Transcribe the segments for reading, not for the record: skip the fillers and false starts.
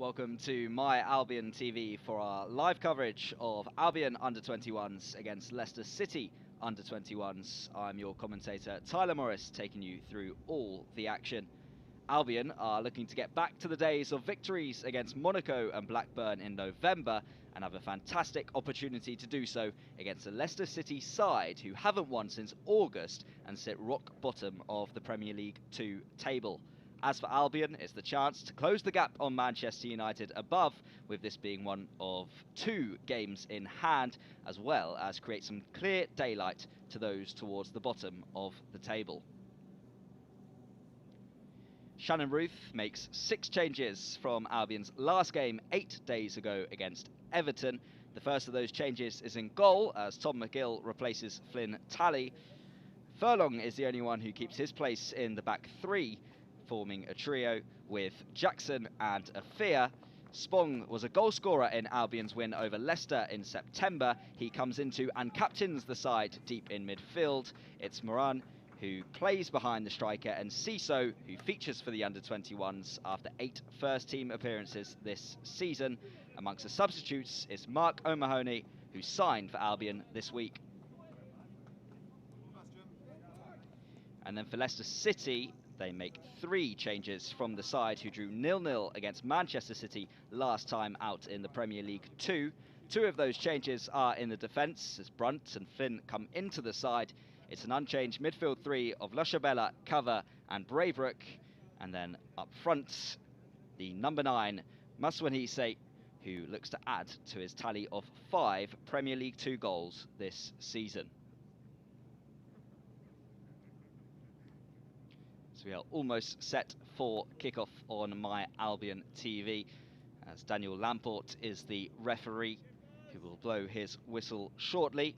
Welcome to My Albion TV for our live coverage of Albion under-21s against Leicester City under-21s. I'm your commentator Tyler Morris, taking you through all the action. Albion are looking to get back to the days of victories against Monaco and Blackburn in November and have a fantastic opportunity to do so against a Leicester City side who haven't won since August and sit rock bottom of the Premier League 2 table. As for Albion, it's the chance to close the gap on Manchester United above, with this being one of 2 games in hand, as well as create some clear daylight to those towards the bottom of the table. Shannon Ruth makes 6 changes from Albion's last game 8 days ago against Everton. The first of those changes is in goal, as Tom McGill replaces Flynn Talley. Furlong is the only one who keeps his place in the back 3, forming a trio with Jackson and Afia. Spong was a goal scorer in Albion's win over Leicester in September. He comes into and captains the side deep in midfield. It's Moran who plays behind the striker, and Ciso, who features for the under-21s after 8 first-team appearances this season. Amongst the substitutes is Mark O'Mahony, who signed for Albion this week. And then for Leicester City, they make 3 changes from the side who drew 0-0 against Manchester City last time out in the Premier League 2. 2 of those changes are in the defence, as Brunt and Flynn come into the side. It's an unchanged midfield 3 of Lushabella, Cover and Braybrook. And then up front, the number 9, Maswanhise, who looks to add to his tally of 5 Premier League 2 goals this season. So we are almost set for kickoff on My Albion TV, as Daniel Lamport is the referee, who will blow his whistle shortly.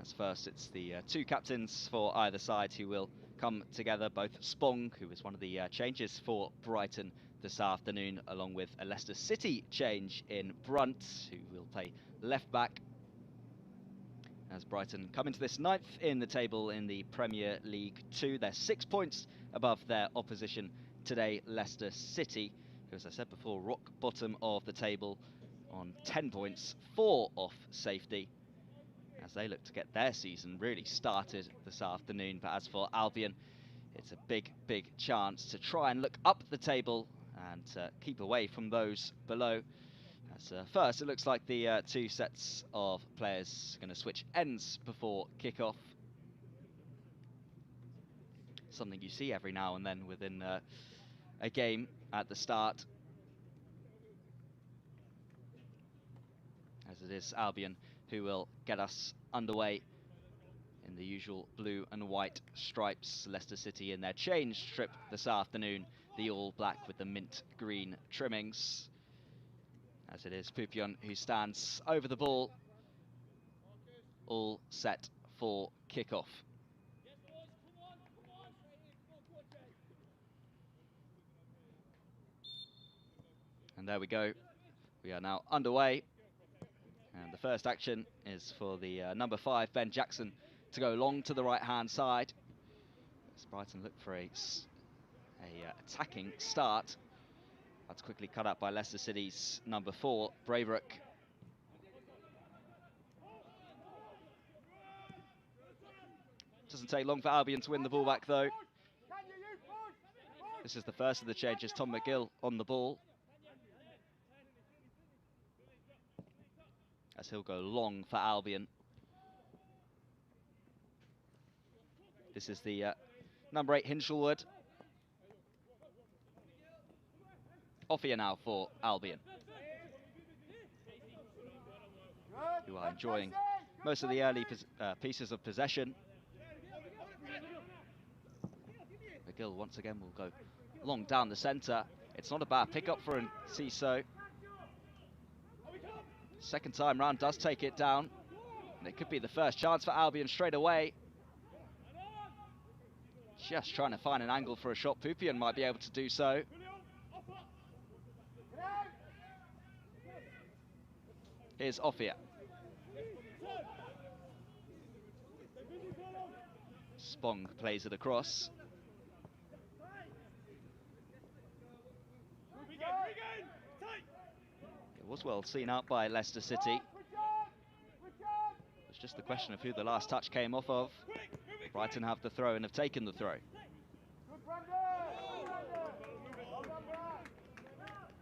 As first, it's the 2 captains for either side who will come together, both Spong, who was one of the changes for Brighton this afternoon, along with a Leicester City change in Brunt, who will play left back, as Brighton come into this 9th in the table in the Premier League 2. They're 6 points above their opposition today, Leicester City, who, as I said before, rock bottom of the table on 10 points, 4 off safety, as they look to get their season really started this afternoon. But as for Albion, it's a big chance to try and look up the table and keep away from those below. As first, it looks like the 2 sets of players are going to switch ends before kickoff. Something you see every now and then within a game at the start, as it is Albion who will get us underway in the usual blue and white stripes. Leicester City in their change strip this afternoon, the all black with the mint green trimmings. As it is Pupion who stands over the ball, all set for kickoff. And there we go, we are now underway. And the first action is for the number 5, Ben Jackson, to go long to the right-hand side. As Brighton look for a attacking start. That's quickly cut up by Leicester City's number 4, Braybrook. Doesn't take long for Albion to win the ball back, though. This is the first of the changes. Tom McGill on the ball, as he'll go long for Albion. This is the number 8, Hinshelwood. Offia now for Albion, who are enjoying most of the early pieces of possession. McGill once again will go long down the centre. It's not a bad pickup for Ciso. Second time round does take it down, and it could be the first chance for Albion straight away. Just trying to find an angle for a shot. Pupion might be able to do so. Here's Offia. Spong plays it across. It was well seen out by Leicester City. It's just the question of who the last touch came off of. Brighton have the throw and have taken the throw.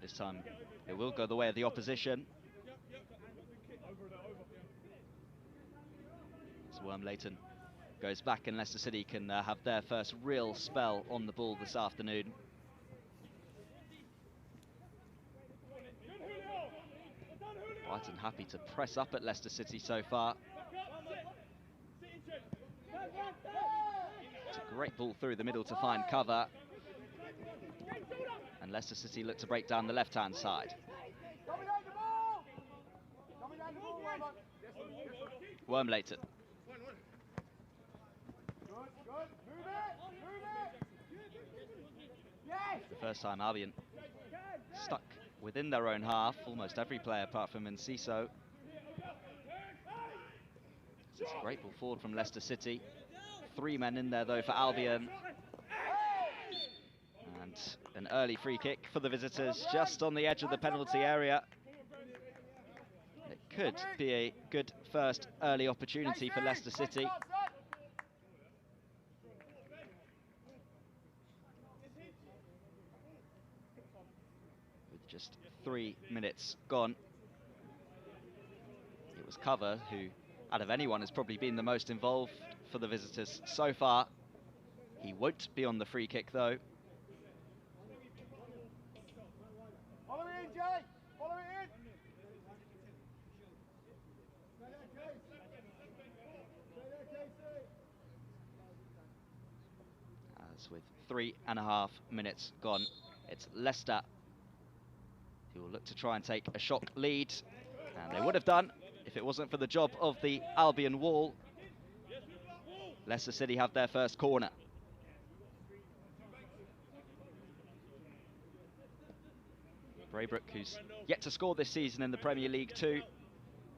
This time it will go the way of the opposition. As Wormleighton goes back and Leicester City can have their first real spell on the ball this afternoon. Brighton happy to press up at Leicester City so far. It's a great ball through the middle to find cover. And Leicester City look to break down the left-hand side. Wormleighton. The first time Albion stuck within their own half, almost every player apart from Enciso. It's a great ball forward from Leicester City. 3 men in there though for Albion. And an early free kick for the visitors just on the edge of the penalty area. It could be a good first early opportunity for Leicester City. With just 3 minutes gone. It was Cover who, out of anyone, has probably been the most involved for the visitors so far. He won't be on the free kick though. Follow it in, Jay! Follow it in! As with 3.5 minutes gone, it's Leicester who will look to try and take a shock lead, and they would have done if it wasn't for the job of the Albion wall. Leicester City have their first corner. Braybrook, who's yet to score this season in the Premier League 2,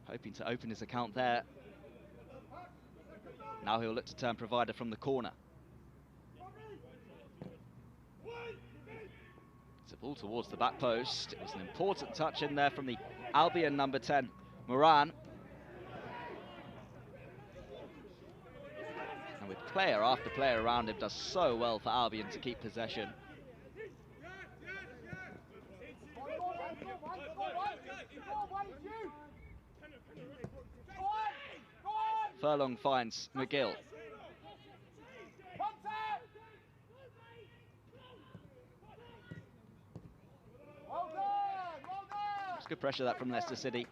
hoping to open his account there. Now he'll look to turn provider from the corner. It's a ball towards the back post. It was an important touch in there from the Albion number 10, Moran. And with player after player around him, does so well for Albion to keep possession. Furlong finds McGill. It's good pressure that from Leicester City.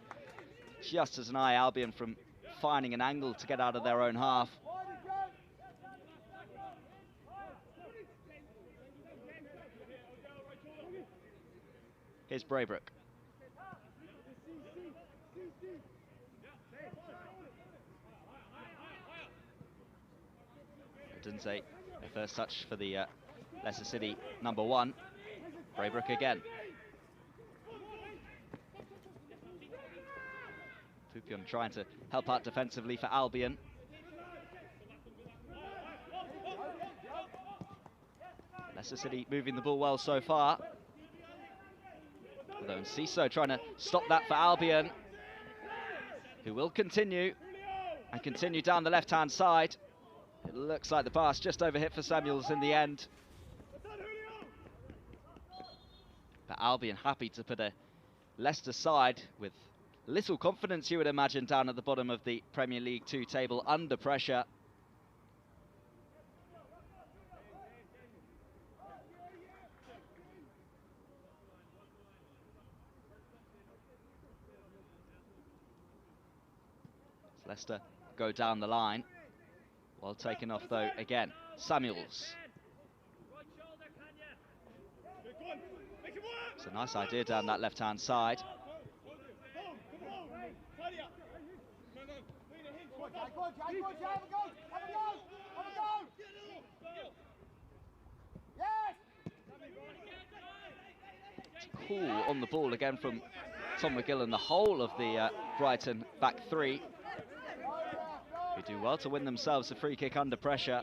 Just as an eye Albion from finding an angle to get out of their own half. Here's Braybrook. Dunze, a first touch for the Leicester City number 1. Braybrook again. Pupion trying to help out defensively for Albion. Leicester City moving the ball well so far. Although Enciso trying to stop that for Albion, who will continue and continue down the left-hand side. It looks like the pass just overhit for Samuels in the end. But Albion happy to put a Leicester side with little confidence, you would imagine, down at the bottom of the Premier League 2 table under pressure. Leicester go down the line. Well taken off though again. Samuels. It's a nice idea down that left-hand side. It's cool on the ball again from Tom McGill and the whole of the Brighton back 3. Who do well to win themselves a free kick under pressure.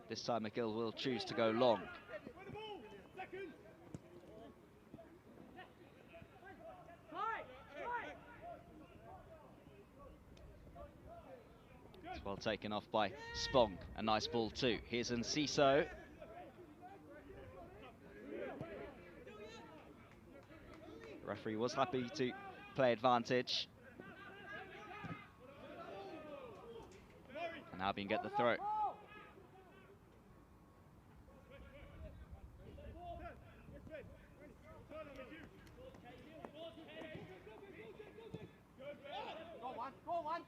This time McGill will choose to go long. It's well taken off by Spong. A nice ball too. Here's Enciso. Referee was happy to play advantage. And Albion get the throw.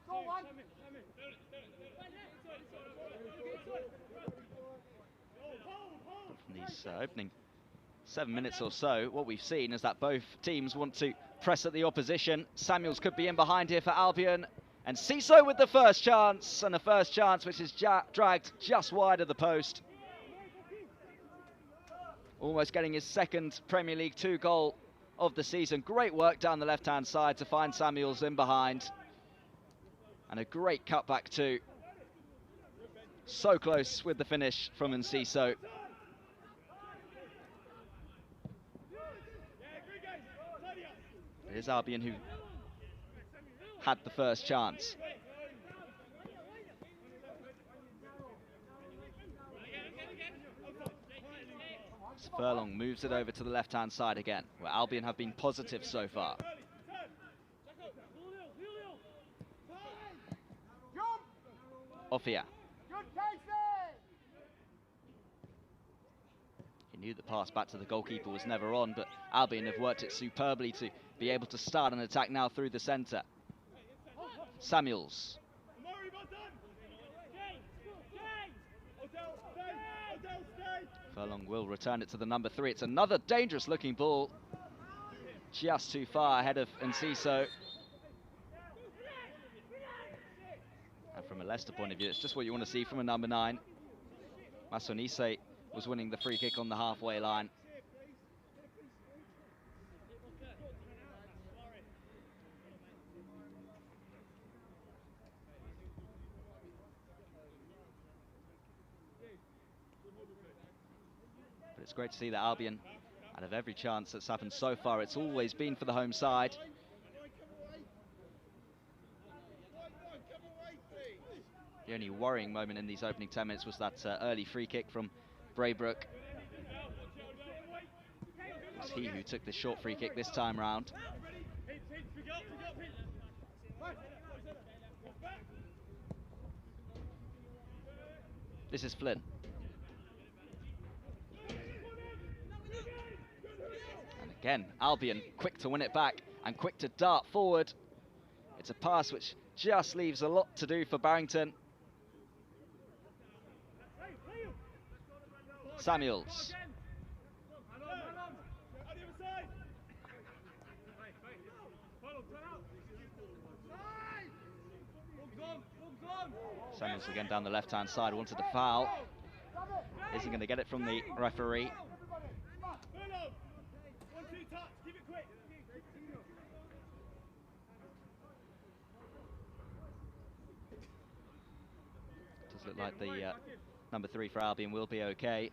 Go on. From these opening 7 minutes or so, what we've seen is that both teams want to press at the opposition. Samuels could be in behind here for Albion. And Enciso with the first chance, and a first chance which is dragged just wide of the post. Almost getting his second Premier League 2 goal of the season. Great work down the left-hand side to find Samuels in behind. And a great cutback too. So close with the finish from Enciso. It is Albion who had the first chance. Furlong moves it over to the left-hand side again, where Albion have been positive so far. Off here. He knew the pass back to the goalkeeper was never on, but Albion have worked it superbly to be able to start an attack now through the centre. Samuels. Furlong will return it to the number 3. It's another dangerous looking ball. Just too far ahead of Enciso. And from a Leicester point of view, it's just what you want to see from a number 9. Masonise was winning the free kick on the halfway line. But it's great to see that Albion, out of every chance that's happened so far, it's always been for the home side. The only worrying moment in these opening 10 minutes was that early free kick from Braybrook. It was he who took the short free kick this time round. This is Flynn. And again, Albion quick to win it back and quick to dart forward. It's a pass which just leaves a lot to do for Barrington. Samuels. Samuels again down the left-hand side, wanted to foul. Isn't going to get it from the referee. Does look like the number 3 for Albion will be okay.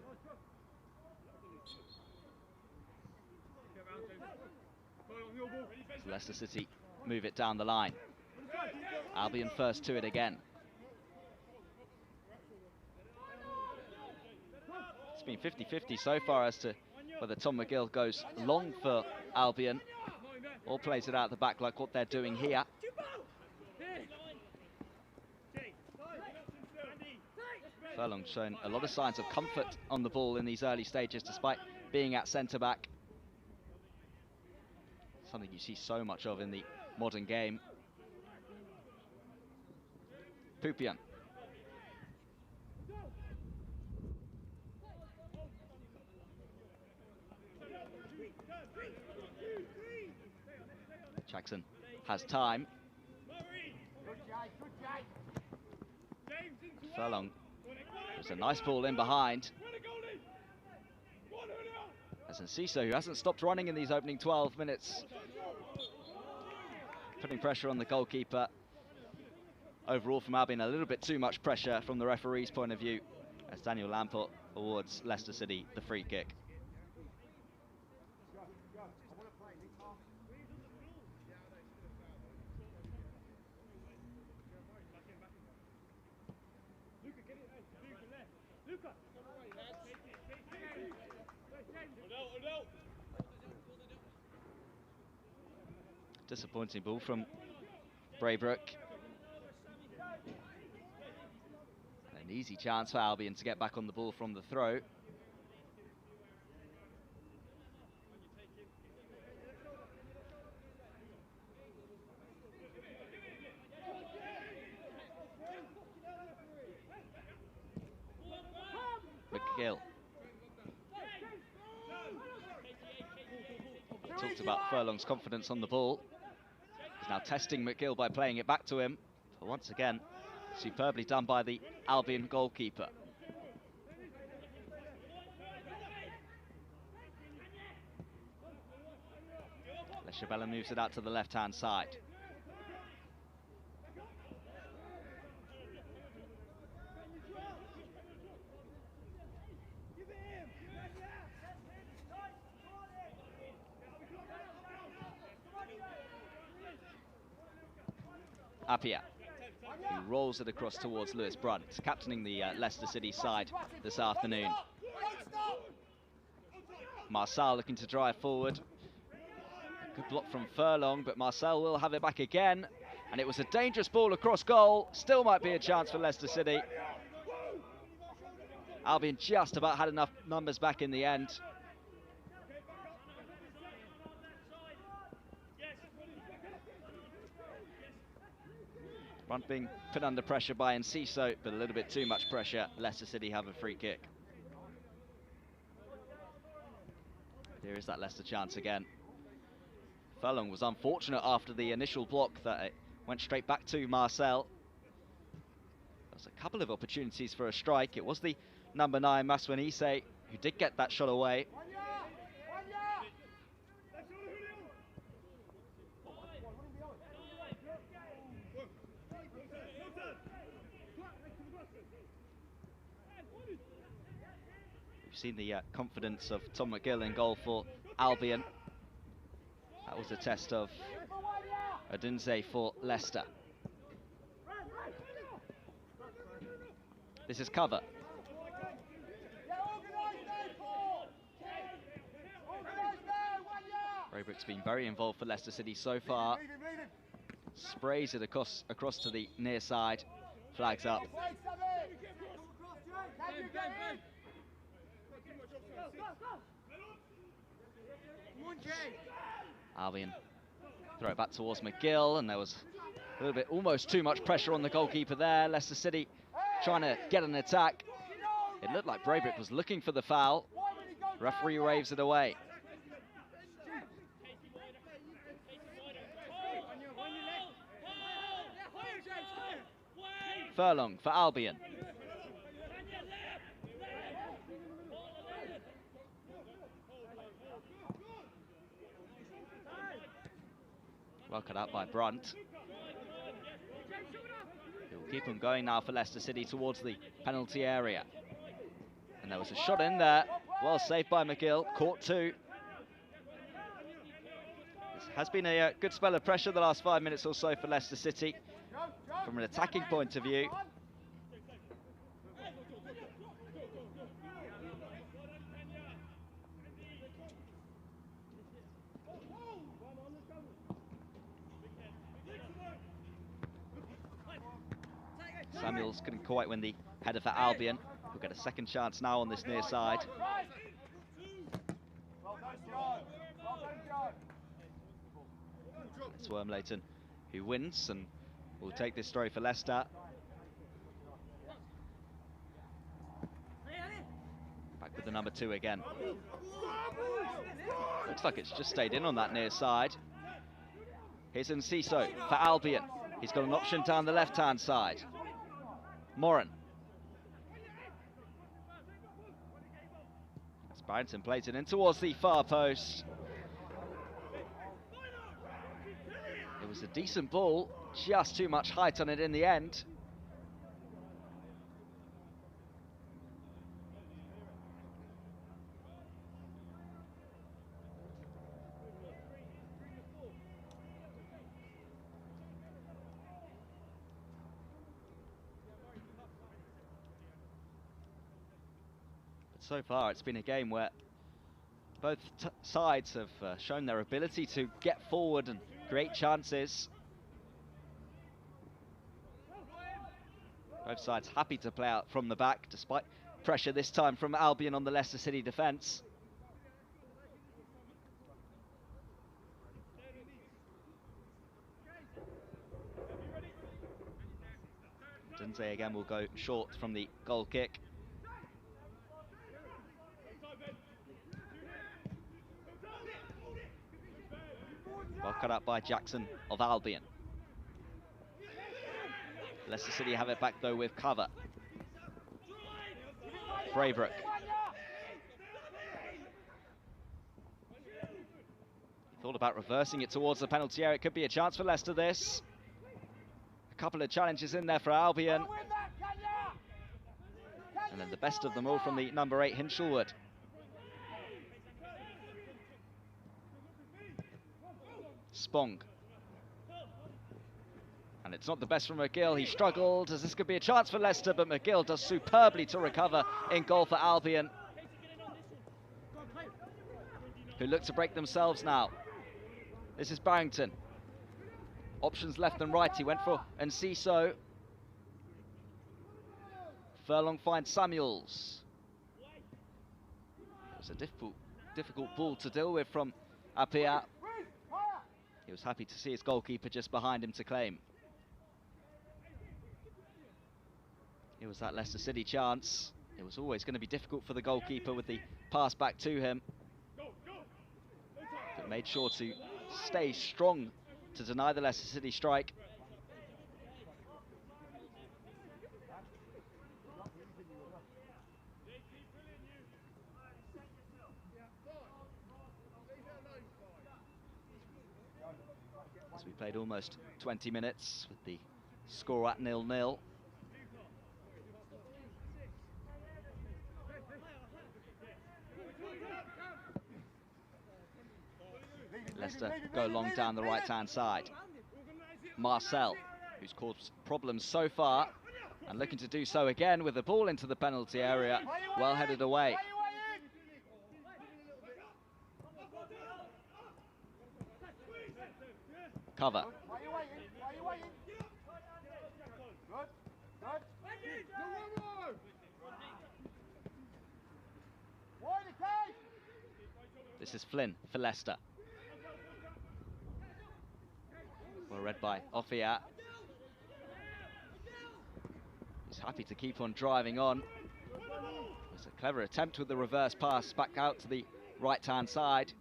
Leicester City move it down the line. Albion first to it again. It's been 50-50 so far as to whether Tom McGill goes long for Albion or plays it out the back like what they're doing here. Furlong's shown a lot of signs of comfort on the ball in these early stages despite being at centre-back. Something you see so much of in the modern game. Pupian. Jackson has time. Furlong. There's a nice ball in behind. As Enciso, who hasn't stopped running in these opening 12 minutes. Putting pressure on the goalkeeper. overall from Albion, a little bit too much pressure from the referee's point of view, as Daniel Lamport awards Leicester City the free kick. Disappointing ball from Braybrook. An easy chance for Albion to get back on the ball from the throw. McGill. Talked about Furlong's confidence on the ball. He's now testing McGill by playing it back to him. But once again, superbly done by the Albion goalkeeper. Lechabella moves it out to the left-hand side. Appiah, who rolls it across towards Lewis Brunt, captaining the Leicester City side this afternoon. Marçal looking to drive forward. Good block from Furlong, but Marçal will have it back again. And it was a dangerous ball across goal. Still might be a chance for Leicester City. Albion just about had enough numbers back in the end. Brunt being put under pressure by Enciso, but a little bit too much pressure. Leicester City have a free kick. Here is that Leicester chance again. Furlong was unfortunate after the initial block that it went straight back to Marcel. There was a couple of opportunities for a strike. It was the number 9, Maswen Isse, who did get that shot away. We've seen the confidence of Tom McGill in goal for Albion. That was a test of Odunze for Leicester. This is cover. Braybrook's been very involved for Leicester City so far. Sprays it across to the near side. Flags up. Albion throw it back towards McGill, and there was a little bit, almost too much pressure on the goalkeeper there. Leicester City trying to get an attack. It looked like Braybrook was looking for the foul. Referee waves it away. Furlong for Albion. Well cut out by Brunt. He'll keep on going now for Leicester City towards the penalty area. And there was a shot in there. Well saved by McGill. Caught two. This has been a good spell of pressure the last 5 minutes or so for Leicester City. From an attacking point of view. Samuels couldn't quite win the header for Albion. We'll get a second chance now on this near side. It's Wormleighton who wins and will take this throw for Leicester. Back with the number 2 again. Looks like it's just stayed in on that near side. Here's Enciso for Albion. He's got an option down the left-hand side. Moran. As Barrington plays it in towards the far post. It was a decent ball, just too much height on it in the end. So far, it's been a game where both sides have shown their ability to get forward and create chances. Both sides happy to play out from the back, despite pressure this time from Albion on the Leicester City defence. Dunze again will go short from the goal kick. Well cut up by Jackson of Albion. Leicester City have it back though with cover. Braybrook. Thought about reversing it towards the penalty area. It could be a chance for Leicester this. A couple of challenges in there for Albion. And then the best of them all from the number 8, Hinshelwood. Spong. And it's not the best from McGill. He struggled, as this could be a chance for Leicester, but McGill does superbly to recover in goal for Albion, who look to break themselves now. This is Barrington. Options left and right. He went for Enciso. Furlong finds Samuels. It was a difficult ball to deal with from Appiah. He was happy to see his goalkeeper just behind him to claim. It was that Leicester City chance. It was always going to be difficult for the goalkeeper with the pass back to him, but made sure to stay strong to deny the Leicester City strike. As we played almost 20 minutes with the score at 0-0. Leicester go long down the right-hand side. Marcel, who's caused problems so far, and looking to do so again with the ball into the penalty area, well headed away. Cover. This is Flynn for Leicester. Well read by Appiah. He's happy to keep on driving on. It's a clever attempt with the reverse pass back out to the right-hand side.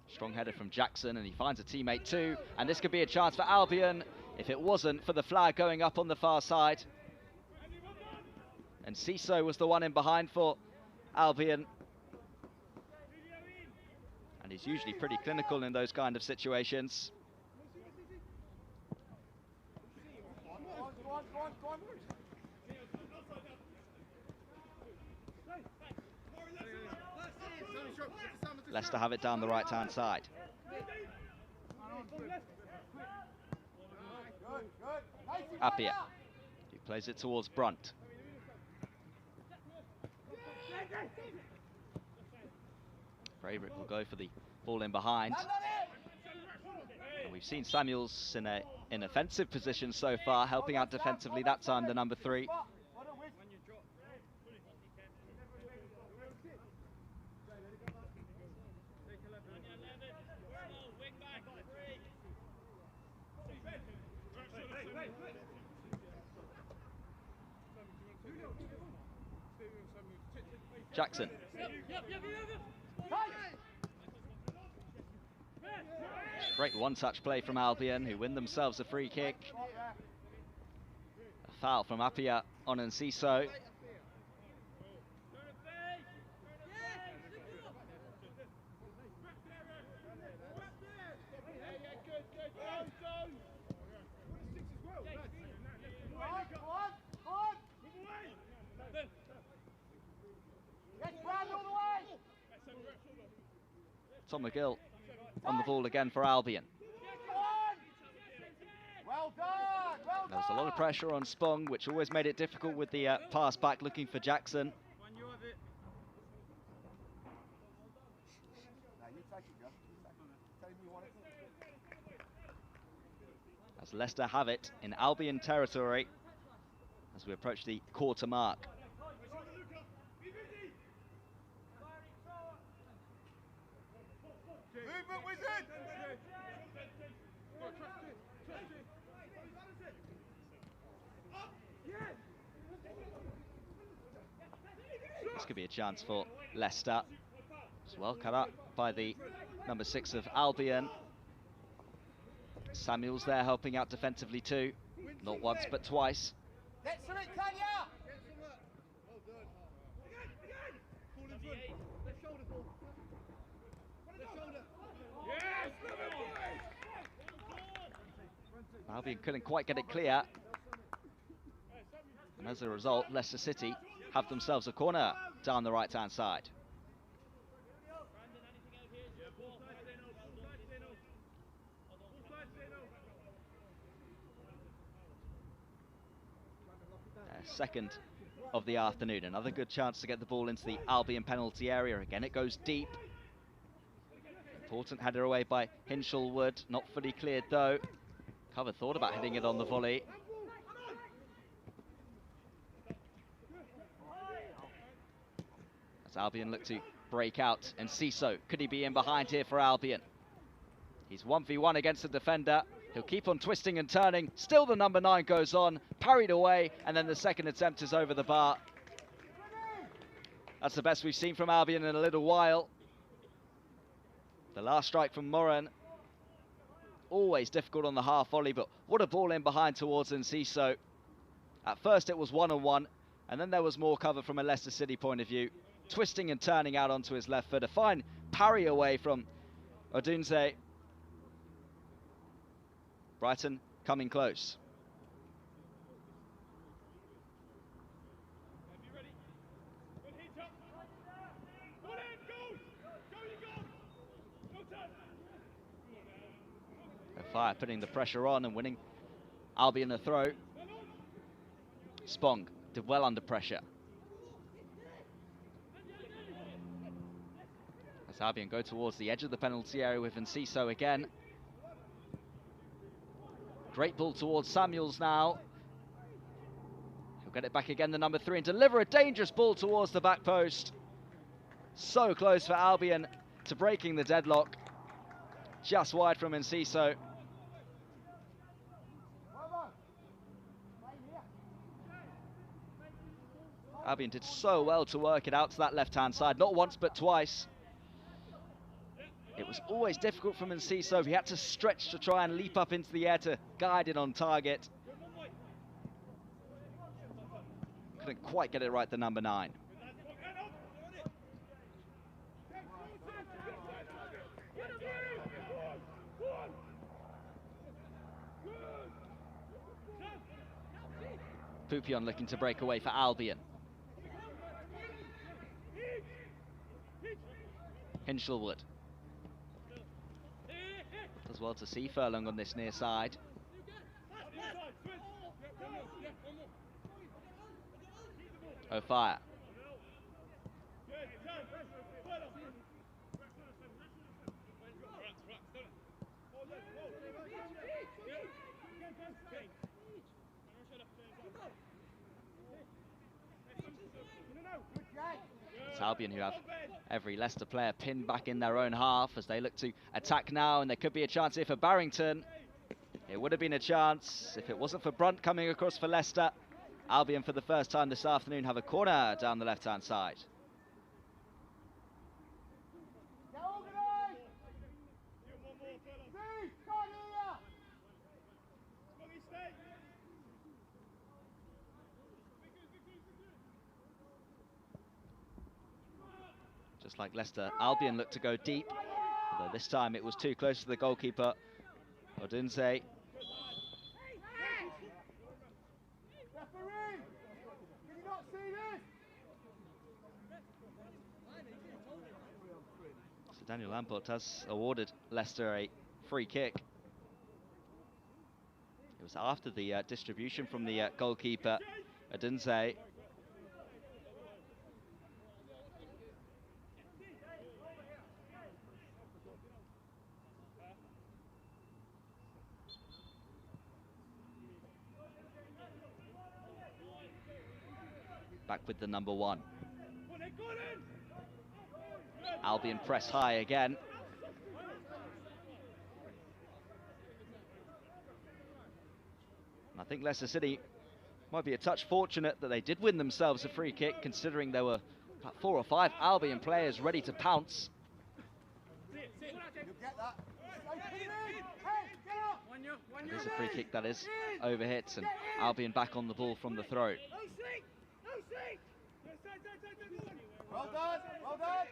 Strong header from Jackson, and he finds a teammate too. And this could be a chance for Albion if it wasn't for the flag going up on the far side. And Enciso was the one in behind for Albion. And he's usually pretty clinical in those kind of situations. Leicester have it down the right-hand side. Appiah, he plays it towards Brunt. Braybrook will go for the ball in behind. And we've seen Samuels in an offensive position so far, helping out defensively that time, the number 3. Jackson. Great one-touch play from Albion, who win themselves a free kick. A foul from Appiah on Enciso. Tom McGill on the ball again for Albion. Well done, well done. There There's a lot of pressure on Spong, which always made it difficult with the pass back looking for Jackson. As Leicester have it in Albion territory as we approach the quarter mark. This could be a chance for Leicester. It's well cut up by the number 6 of Albion. Samuel's there helping out defensively too. Not once, but twice. Albion couldn't quite get it clear. And as a result, Leicester City have themselves a corner down the right-hand side. Second of the afternoon. Another good chance to get the ball into the Albion penalty area. Again, it goes deep. Important header away by Hinchelwood. Not fully cleared, though. Cover thought about hitting it on the volley. As Albion look to break out. And Ciso, could he be in behind here for Albion? He's 1v1 against the defender. He'll keep on twisting and turning. Still the number 9 goes on, parried away, and then the second attempt is over the bar. That's the best we've seen from Albion in a little while. The last strike from Moran. Always difficult on the half volley, but what a ball in behind towards Enciso. At first it was one-on-one, and then there was more cover from a Leicester City point of view. Twisting and turning out onto his left foot. A fine parry away from Odunze. Brighton coming close. Fire putting the pressure on and winning Albion a throw. Spong did well under pressure. As Albion go towards the edge of the penalty area with Enciso again. Great ball towards Samuels now. He'll get it back again, the number 3, and deliver a dangerous ball towards the back post. So close for Albion to breaking the deadlock. Just wide from Enciso. Albion did so well to work it out to that left-hand side, not once but twice. It was always difficult from Enciso. He had to stretch to try and leap up into the air to guide it on target. Couldn't quite get it right, the number 9. Pupion looking to break away for Albion. Hinchelwood. As well to see Furlong on this near side. O'Fire. It's Albion who have every Leicester player pinned back in their own half as they look to attack now, and there could be a chance here for Barrington. It would have been a chance if it wasn't for Brunt coming across for Leicester. Albion for the first time this afternoon have a corner down the left-hand side. Just like Leicester, Albion looked to go deep, although this time it was too close to the goalkeeper, Odunze. So Daniel Lamport has awarded Leicester a free kick. was after the distribution from the goalkeeper, Adunze. Back with the number 1. Albion press high again. And I think Leicester City might be a touch fortunate that they did win themselves a free kick, considering there were about 4 or 5 Albion players ready to pounce. It is a free kick that is overhit, and Albion back on the ball from the throw. Well done, well done.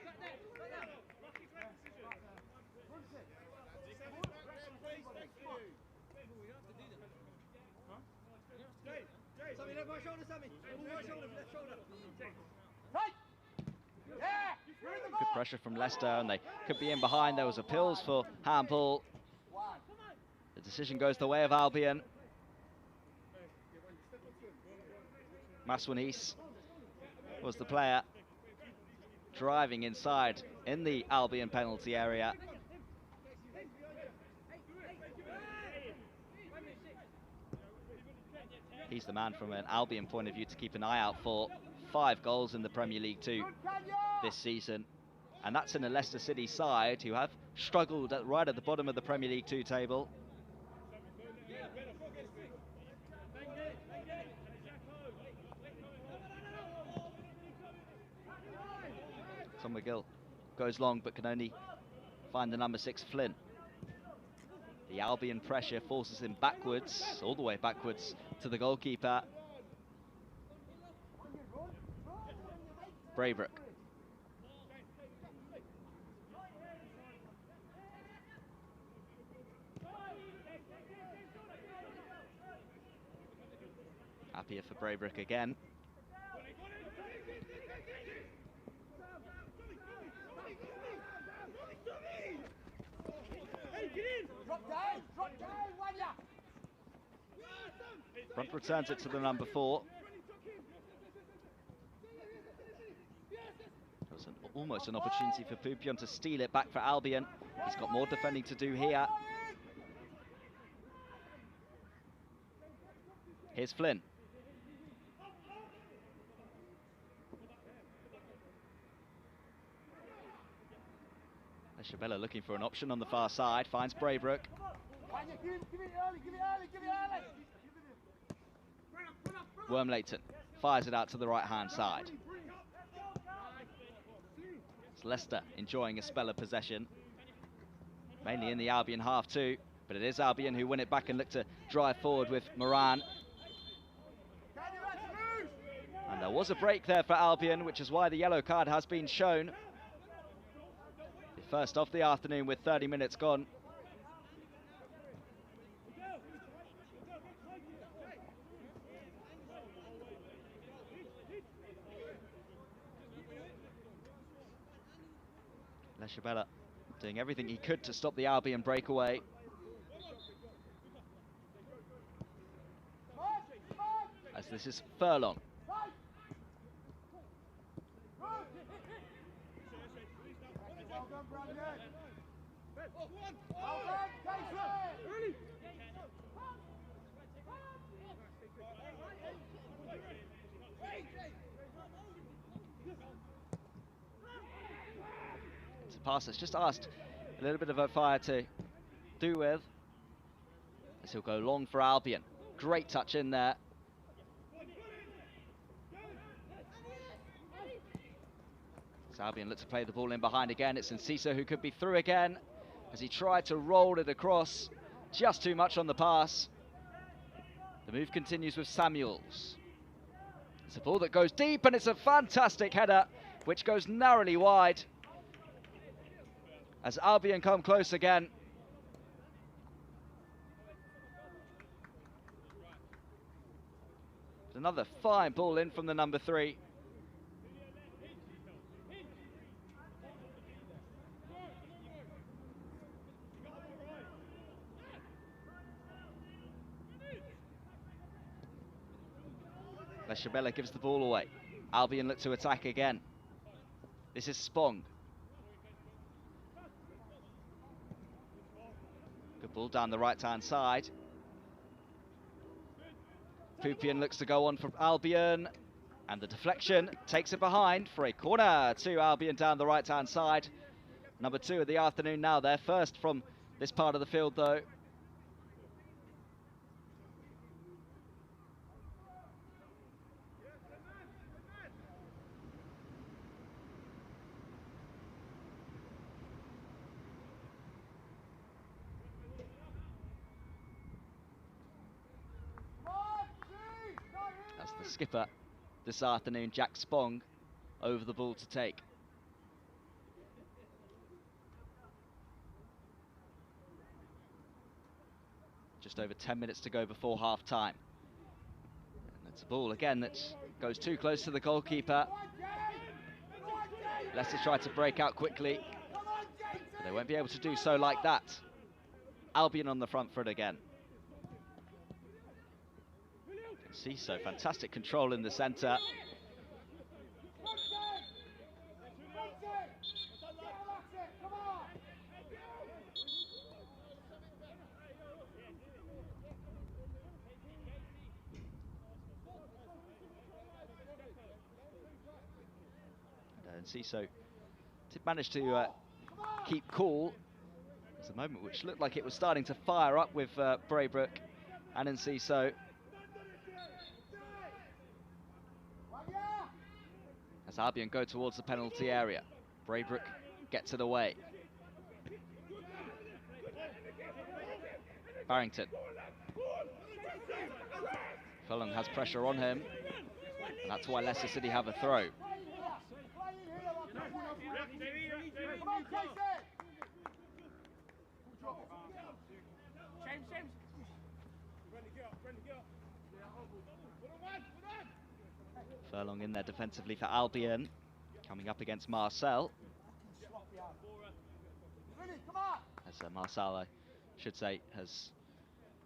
Sammy, left right shoulder, Sammy. Right shoulder, left shoulder. Yeah! Good pressure from Leicester, and they could be in behind. There was appeals for handball. The decision goes the way of Albion. Maswanis was the player driving inside in the Albion penalty area. He's the man from an Albion point of view to keep an eye out for. 5 goals in the Premier League 2 this season. And that's in a Leicester City side who have struggled right at the bottom of the Premier League 2 table. Tom McGill goes long but can only find the number 6, Flynn. The Albion pressure forces him backwards, all the way backwards to the goalkeeper. Braybrook. Happier for Braybrook again. Front returns it to the number 4. There was almost an opportunity for Pupion to steal it back for Albion. He's got more defending to do here. Here's Flynn. Chabella looking for an option on the far side, finds Braybrook. Wormleighton fires it out to the right-hand side. It's Leicester enjoying a spell of possession, mainly in the Albion half too, but it is Albion who win it back and look to drive forward with Moran. And there was a break there for Albion, which is why the yellow card has been shown. The first of the afternoon with 30 minutes gone. Chabella doing everything he could to stop the Albion breakaway. As this is Furlong. It's a pass that's just asked a little bit of a fire to do with, as he'll go long for Albion. Great touch in there. Albion look to play the ball in behind again. It's Enciso who could be through again as he tried to roll it across. Just too much on the pass. The move continues with Samuels. It's a ball that goes deep, and it's a fantastic header which goes narrowly wide as Albion come close again. Another fine ball in from the number 3. Fleshabella gives the ball away. Albion look to attack again. This is Spong. Good ball down the right-hand side. Pupian looks to go on for Albion. And the deflection takes it behind for a corner to Albion down the right-hand side. Number 2 of the afternoon now. They're first from this part of the field, though. That's the skipper this afternoon, Jack Spong, over the ball to take. Just over 10 minutes to go before half-time. And it's a ball again that goes too close to the goalkeeper. Leicester tried to break out quickly, but they won't be able to do so like that. Albion on the front foot again. See, so fantastic control in the centre. And Ciso did manage to keep cool. There's a moment which looked like it was starting to fire up with Braybrook and Ciso. As Albion go towards the penalty area, Braybrook gets it away. Barrington. Furlong has pressure on him, and that's why Leicester City have a throw. Furlong in there defensively for Albion, coming up against Marcel. As Marcel, I should say, has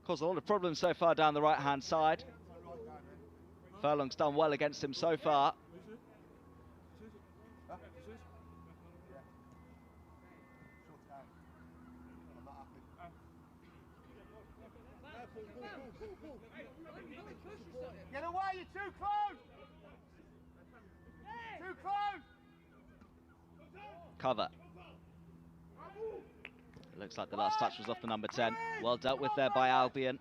caused a lot of problems so far down the right-hand side. Furlong's done well against him so far. Get away, you're too close! Too close! Cover. It looks like the last touch was off the number 10. Well dealt with there by Albion.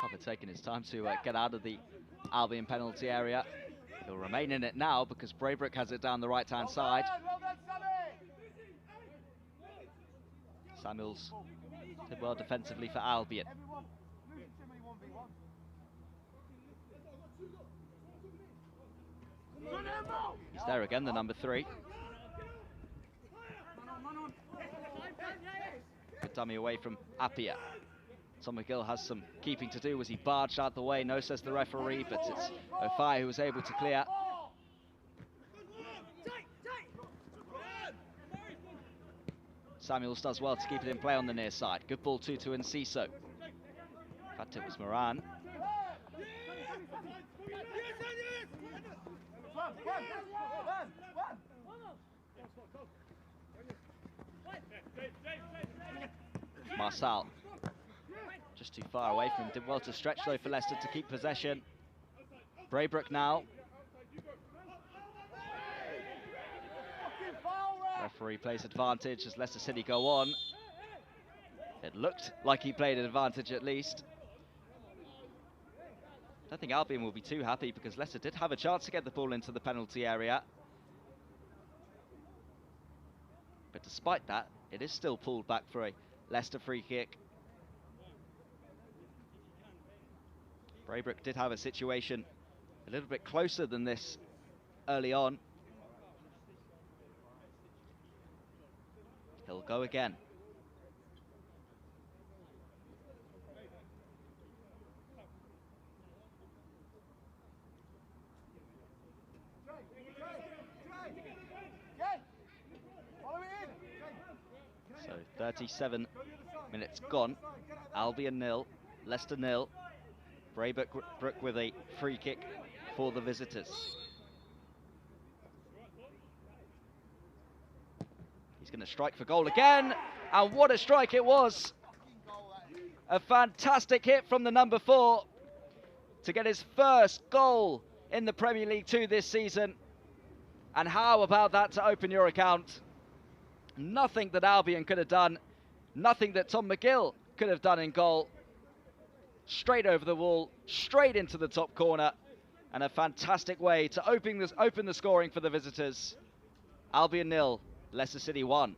Cover taking his time to get out of the Albion penalty area. He'll remain in it now because Braybrook has it down the right-hand side. Well done, Samuels did well defensively for Albion. He's there again, the number 3. Good dummy away from Appiah. Tom McGill has some keeping to do. Was he barged out the way? No, says the referee, but it's O'Fire who was able to clear. Samuels does well to keep it in play on the near side. Good ball to Enciso. In fact, it was Moran. Marcel. Just too far away from him. Did well to stretch though for Leicester to keep possession. Braybrook now. Referee plays advantage as Leicester City go on. It looked like he played an advantage at least. I don't think Albion will be too happy because Leicester did have a chance to get the ball into the penalty area. But despite that, it is still pulled back for a Leicester free kick. Braybrook did have a situation a little bit closer than this early on. He'll go again. 37 minutes gone. Albion 0, Leicester 0. Braybrooke with a free kick for the visitors. He's going to strike for goal again, and what a strike it was! A fantastic hit from the number 4 to get his first goal in the Premier League 2 this season. And how about that to open your account? Nothing that Albion could have done, nothing that Tom McGill could have done in goal. Straight over the wall, straight into the top corner, and a fantastic way to open the scoring for the visitors. Albion 0, Leicester City 1.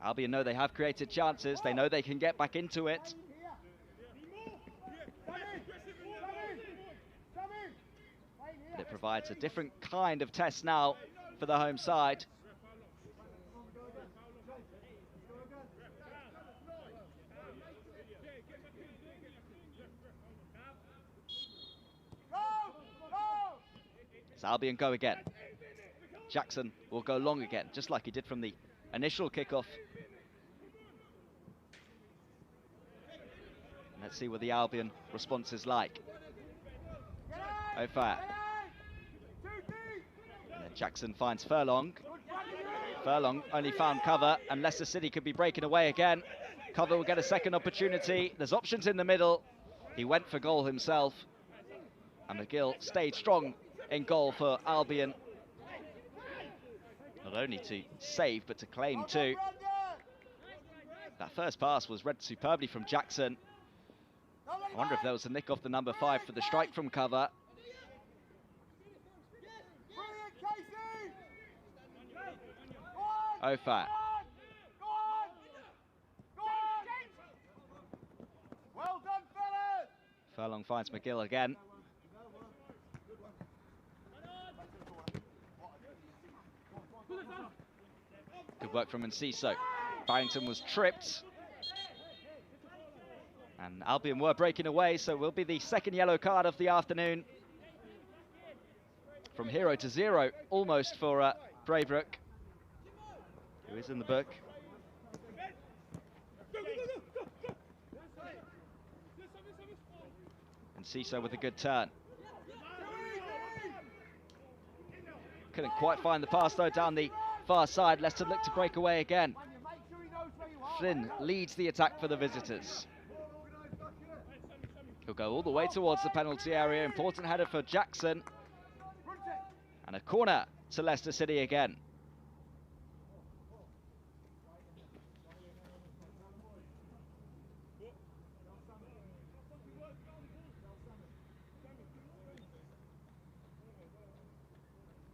Albion know they have created chances, they know they can get back into it. But it provides a different kind of test now for the home side. As Albion go again. Jackson will go long again, just like he did from the initial kickoff. And let's see what the Albion response is like. Hove. And then Jackson finds Furlong. Furlong only found cover, and Leicester City could be breaking away again. Cover will get a second opportunity. There's options in the middle. He went for goal himself. And McGill stayed strong in goal for Albion. Not only to save, but to claim too. That first pass was read superbly from Jackson. I wonder if there was a nick off the number 5 for the strike from cover. Hove. Well done, fellas! Furlong finds McGill again. Good work from Enciso. Barrington was tripped. And Albion were breaking away, so it will be the second yellow card of the afternoon. From 0 to 0, almost for Braybrooke, who is in the book. Enciso with a good turn. Couldn't quite find the pass though down the far side. Leicester look to break away again. Flynn leads the attack for the visitors. He'll go all the way towards the penalty area. Important header for Jackson. And a corner to Leicester City again.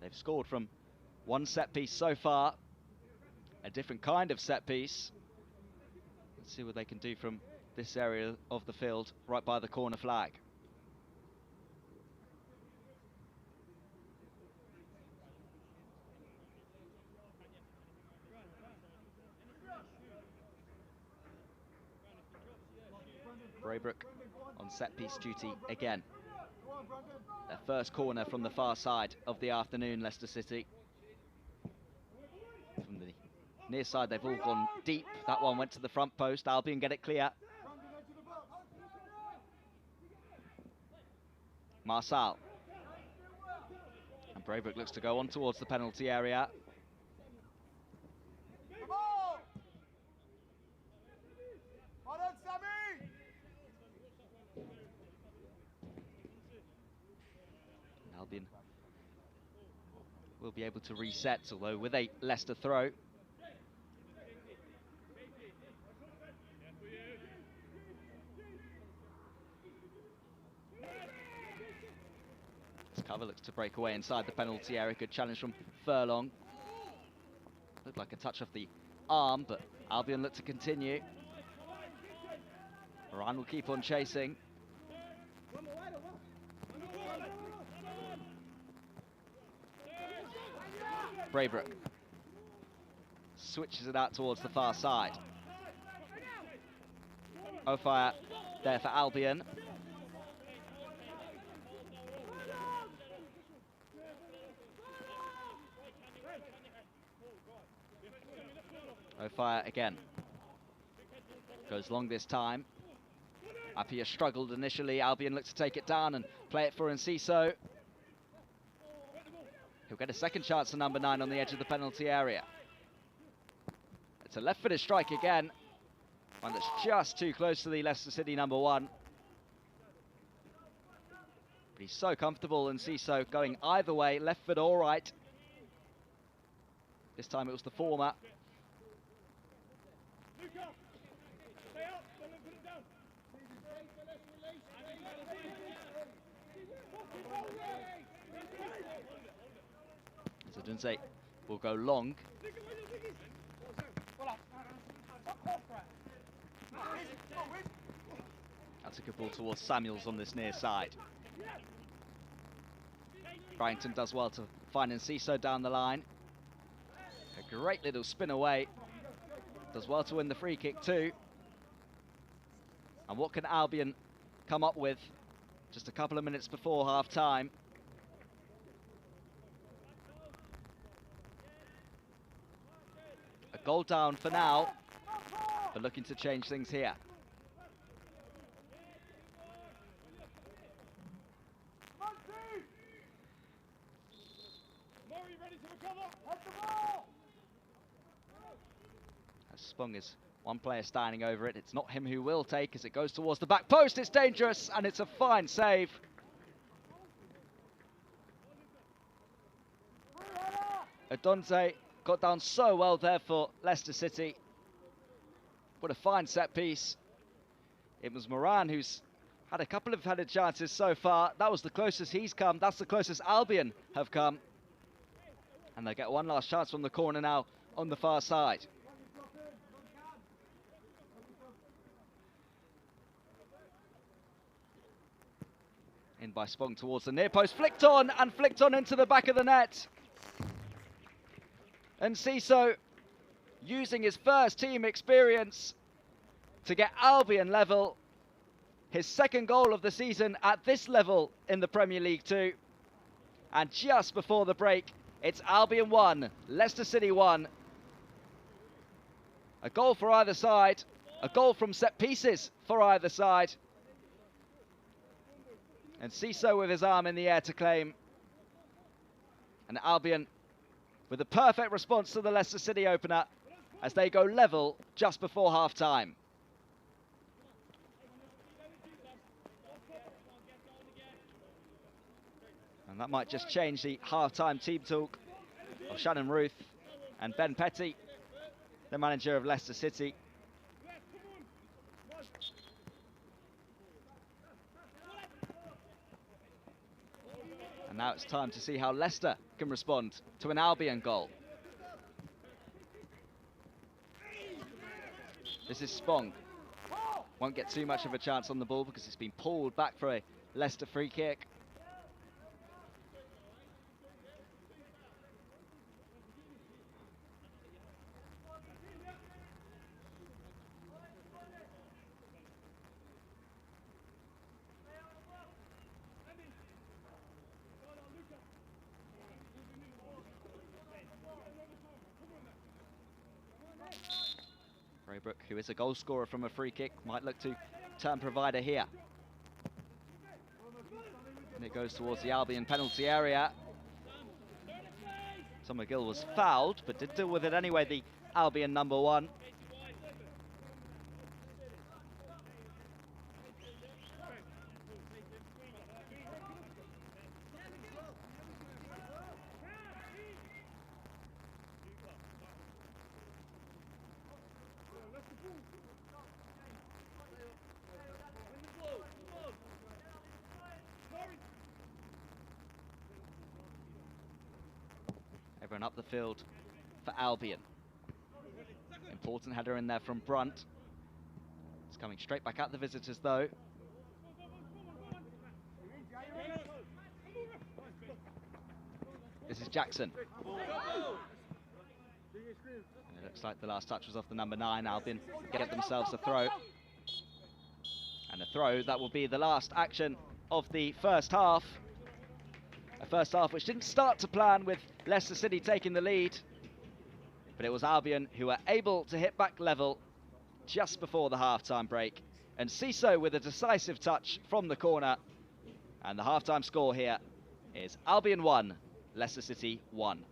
They've scored from one set piece so far. A different kind of set piece. Let's see what they can do from this area of the field, right by the corner flag. Braybrooke on set piece duty again. Their first corner from the far side of the afternoon, Leicester City. From the near side, they've all gone deep. That one went to the front post. Albion get it clear. Marçal. And Braybrooke looks to go on towards the penalty area. Albion will be able to reset, although with a Leicester throw. Cover looks to break away inside the penalty area. Good challenge from Furlong. Looked like a touch of the arm, but Albion look to continue. Ryan will keep on chasing. Braybrooke switches it out towards the far side. Hove there for Albion. Fire again. Goes long this time. Appiah struggled initially. Albion looked to take it down and play it for Enciso. He'll get a second chance to number 9 on the edge of the penalty area. It's a left-footed strike again. One that's just too close to the Leicester City number 1. But he's so comfortable, Enciso, going either way, left foot or right. This time it was the former. Zadunze will go long. That's a good ball towards Samuels on this near side. Brighton does well to find Enciso down the line. A great little spin away. Does well to win the free kick too. And what can Albion come up with just a couple of minutes before half time? A goal down for now, but looking to change things here. As Spong is one player standing over it, it's not him who will take as it goes towards the back post. It's dangerous and it's a fine save. Adonze got down so well there for Leicester City. What a fine set piece. It was Moran who's had a couple of headed chances so far. That was the closest he's come. That's the closest Albion have come. And they get one last chance from the corner now on the far side. In by Spong towards the near post, flicked on into the back of the net. And Enciso using his first team experience to get Albion level. His second goal of the season at this level in the Premier League 2. And just before the break, it's Albion 1, Leicester City 1. A goal for either side, a goal from set pieces for either side. And Enciso with his arm in the air to claim. And Albion with a perfect response to the Leicester City opener as they go level just before half-time. And that might just change the half-time team talk of Shannon Ruth and Ben Petty, the manager of Leicester City. And now it's time to see how Leicester can respond to an Albion goal. This is Spong. Won't get too much of a chance on the ball because it's been pulled back for a Leicester free kick. Brooke, who is a goal scorer from a free kick, might look to turn provider here. And it goes towards the Albion penalty area. Tom McGill was fouled, but did deal with it anyway, the Albion number 1. Everyone up the field for Albion. Important header in there from Brunt. It's coming straight back at the visitors though. This is Jackson. And it looks like the last touch was off the number 9. Albion get themselves a throw. And And a throw, that will be the last action of the first half. A first half which didn't start to plan with Leicester City taking the lead. But it was Albion who were able to hit back level just before the half-time break. And Ciso with a decisive touch from the corner. And the half-time score here is Albion 1, Leicester City 1.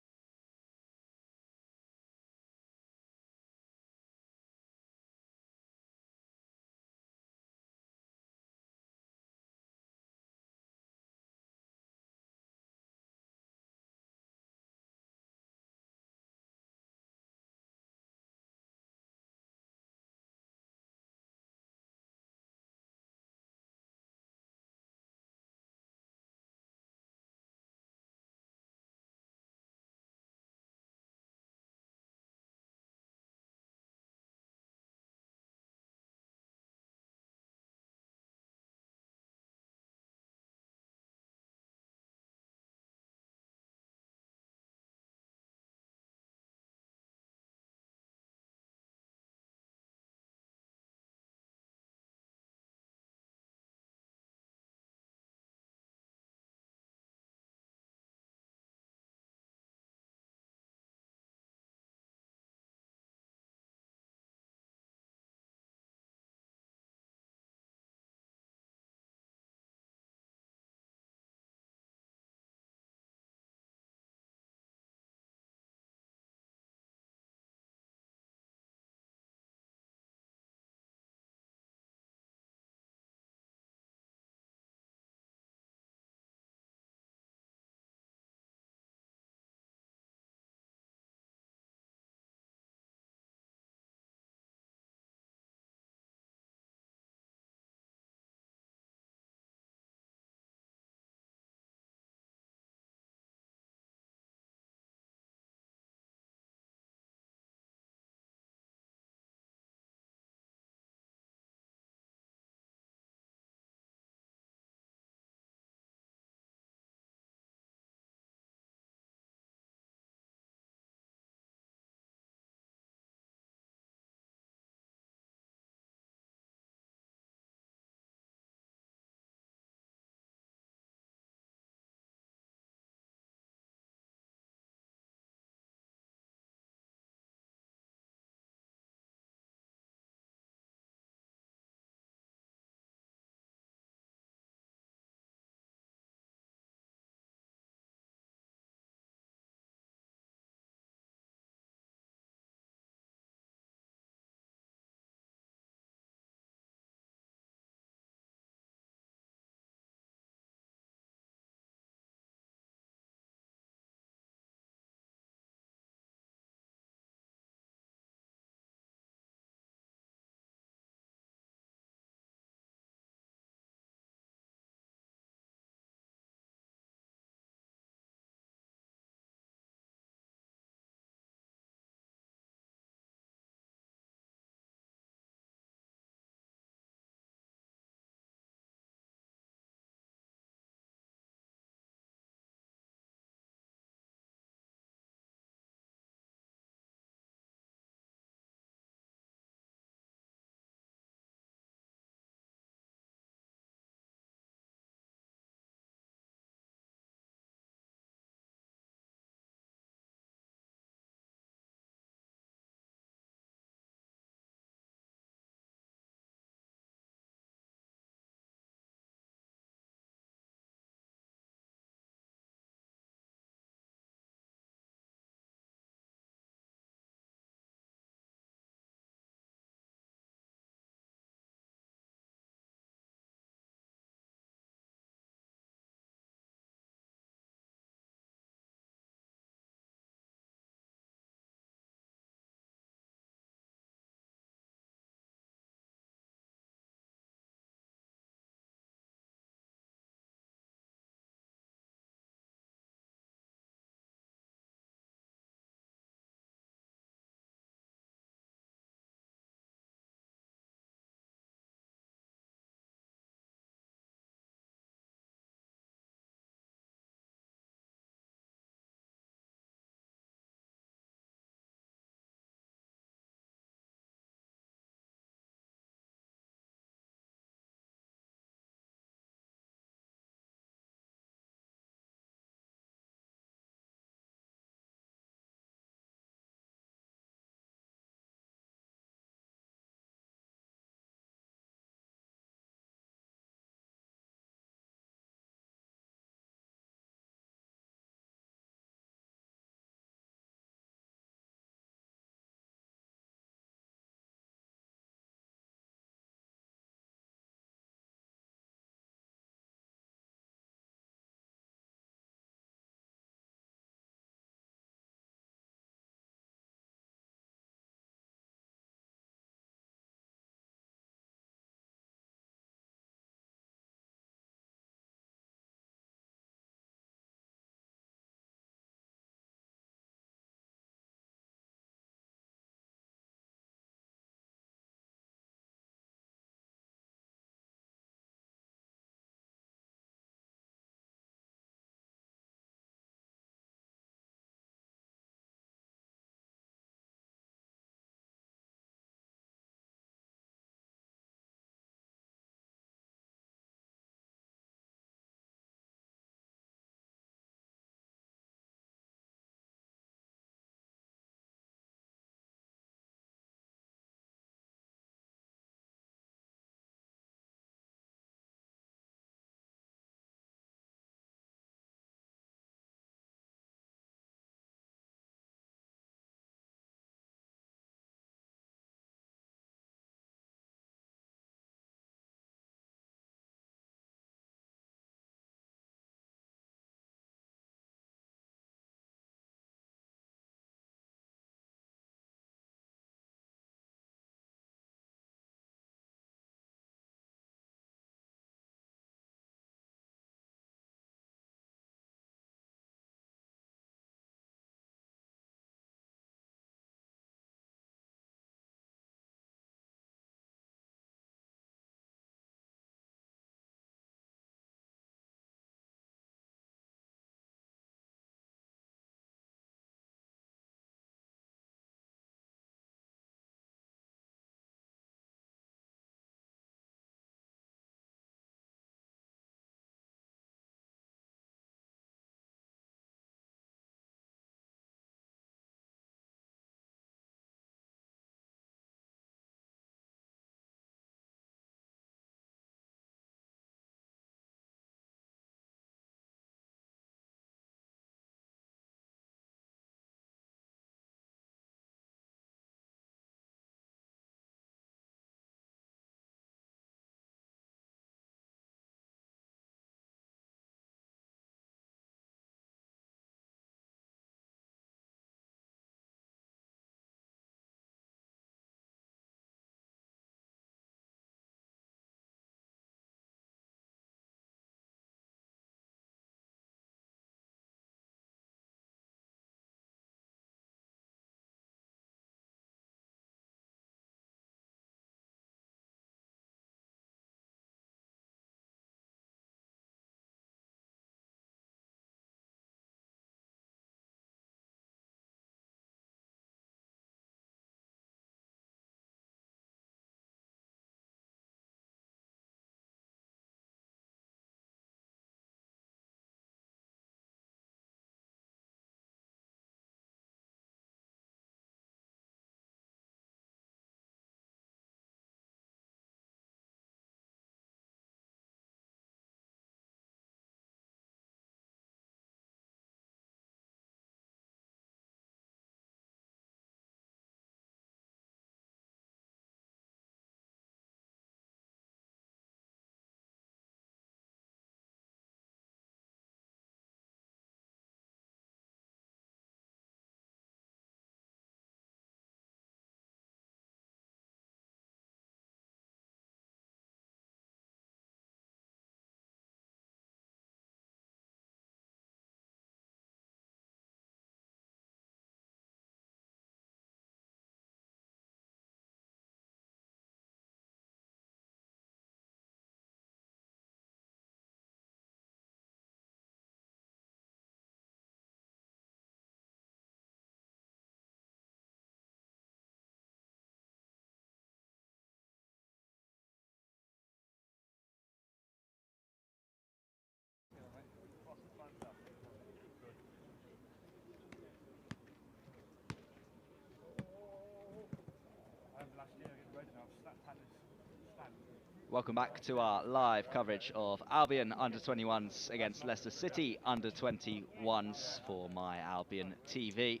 Welcome back to our live coverage of Albion under-21s against Leicester City under-21s for My Albion TV.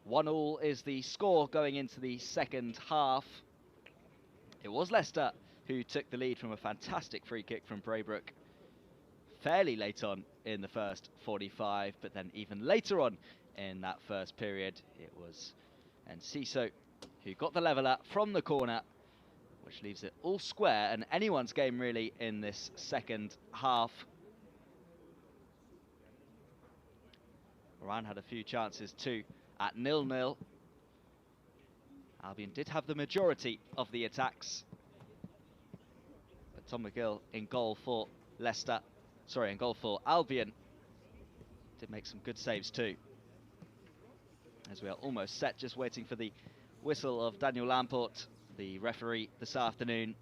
1-1 is the score going into the second half. It was Leicester who took the lead from a fantastic free kick from Braybrook fairly late on in the first 45, but then even later on in that first period, it was Enciso who got the leveller from the corner, which leaves it all square and anyone's game really in this second half. Moran had a few chances too at 0-0. Albion did have the majority of the attacks, but Tom McGill in goal for Albion did make some good saves too. As we are almost set, just waiting for the whistle of Daniel Lamport, the referee this afternoon.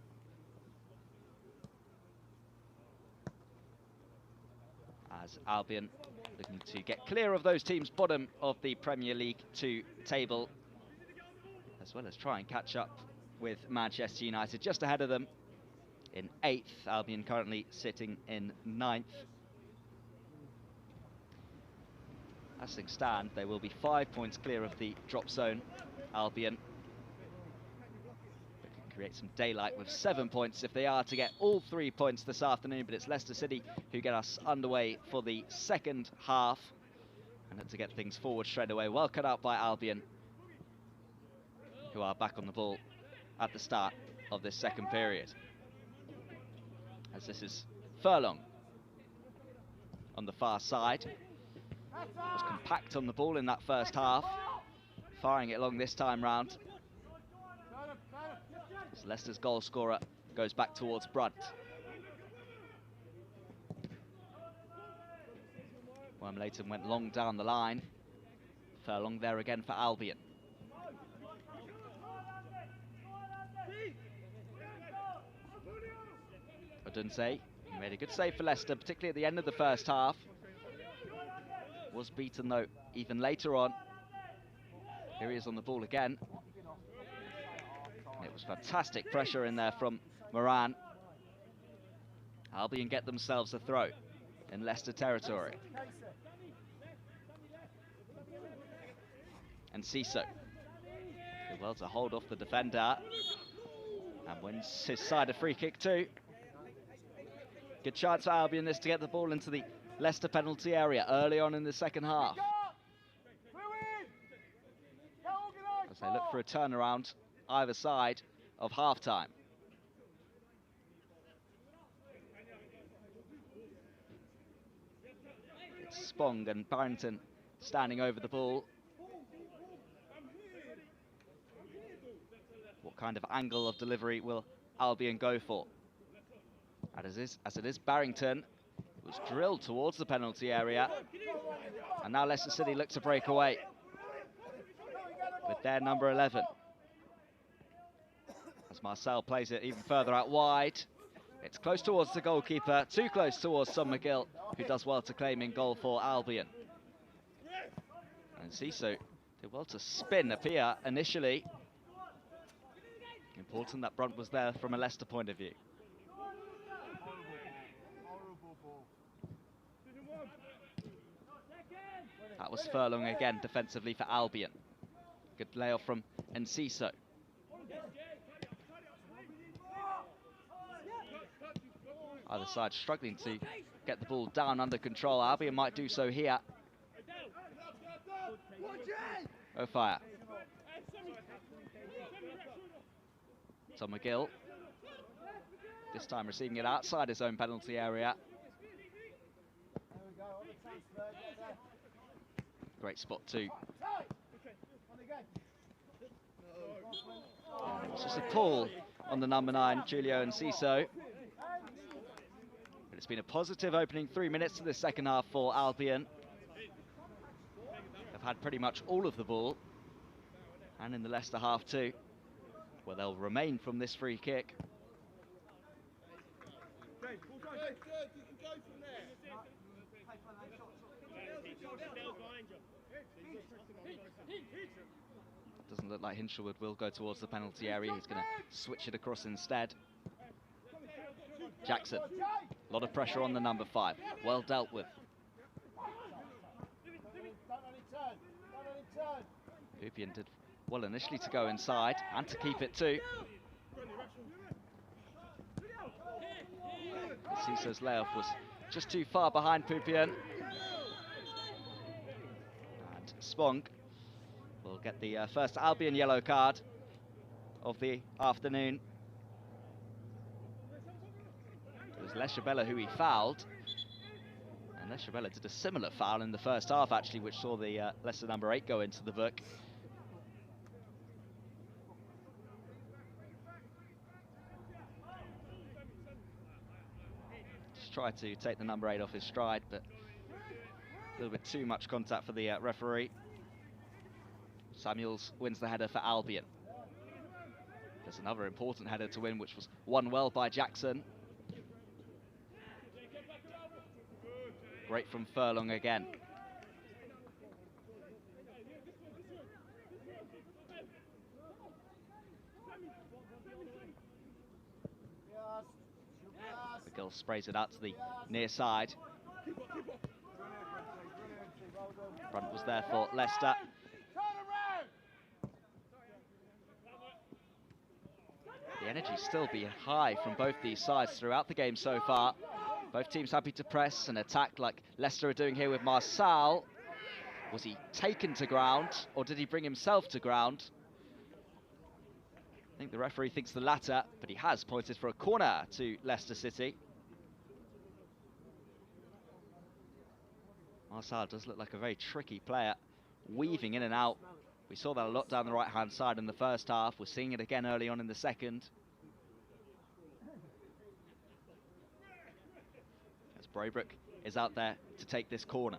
As Albion looking to get clear of those teams bottom of the Premier League 2 table, as well as try and catch up with Manchester United just ahead of them in 8th. Albion currently sitting in 9th. As things stand, they will be 5 points clear of the drop zone. Albion can create some daylight with 7 points if they are to get all 3 points this afternoon, but it's Leicester City who get us underway for the second half, and to get things forward straight away. Well cut out by Albion, who are back on the ball at the start of this second period. As this is Furlong on the far side. Was compact on the ball in that first half, firing it along this time round. As Leicester's goal scorer goes back towards Brunt. Wormleighton went long down the line. Furlong there again for Albion. Odunze made a good save for Leicester, particularly at the end of the first half. Was beaten though even later on. Here he is on the ball again. It was fantastic pressure in there from Moran. Albion get themselves a throw in Leicester territory. And Enciso did well to hold off the defender and wins his side a free kick too. Good chance for Albion this to get the ball into the Leicester penalty area early on in the second half, as they look for a turnaround either side of half-time. It's Spong and Barrington standing over the ball. What kind of angle of delivery will Albion go for? As it is Barrington, was drilled towards the penalty area, and now Leicester City look to break away with their number 11. As Marcel plays it even further out wide, it's close towards the goalkeeper, too close towards Tom McGill, who does well to claim in goal for Albion. And Enciso did well to spin Apia initially. Important that Brunt was there from a Leicester point of view. That was Furlong again defensively for Albion. Good layoff from Enciso. Either side struggling to get the ball down under control. Albion might do so here. O'Fire. Tom McGill. This time receiving it outside his own penalty area. Great spot too. It's just a pull on the number 9, Julio Enciso. But it's been a positive opening 3 minutes to the second half for Albion. They've had pretty much all of the ball, and in the Leicester half too, where they'll remain from this free kick. Doesn't look like Hinshelwood will go towards the penalty area. He's going to switch it across instead. Jackson, a lot of pressure on the number 5, well dealt with. Albion did well initially to go inside and to keep it too. Cisso's layoff was just too far behind Pupian. And Spong will get the first Albion yellow card of the afternoon. It was Leicester who he fouled. And Leicester did a similar foul in the first half, actually, which saw the Leicester number 8 go into the book. Just tried to take the number 8 off his stride, but a little bit too much contact for the referee. Samuels wins the header for Albion. There's another important header to win, which was won well by Jackson. Great from Furlong again. McGill sprays it out to the near side. Front was there for Leicester. The energy still be high from both these sides throughout the game so far. Both teams happy to press and attack like Leicester are doing here with Marsal. Was he taken to ground, or did he bring himself to ground? I think the referee thinks the latter, but he has pointed for a corner to Leicester City. Marsal does look like a very tricky player, weaving in and out. We saw that a lot down the right-hand side in the first half. We're seeing it again early on in the second. As Braybrook is out there to take this corner.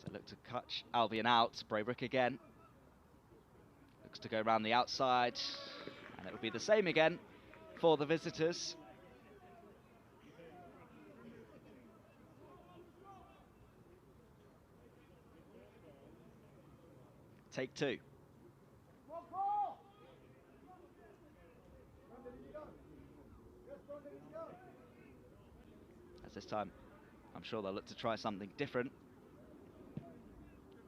So look to catch Albion out. Braybrook again. Looks to go around the outside. And it will be the same again for the visitors. Take two. As this time, I'm sure they'll look to try something different.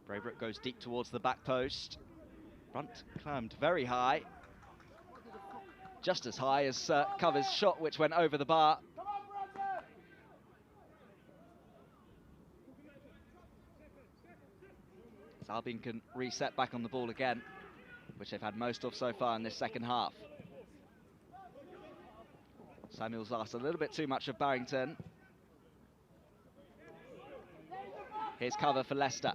Braybrook goes deep towards the back post. Brunt climbed very high. Just as high as Cover's shot, which went over the bar. Albion can reset back on the ball again, which they've had most of so far in this second half. Samuels asked a little bit too much of Barrington. Here's cover for Leicester.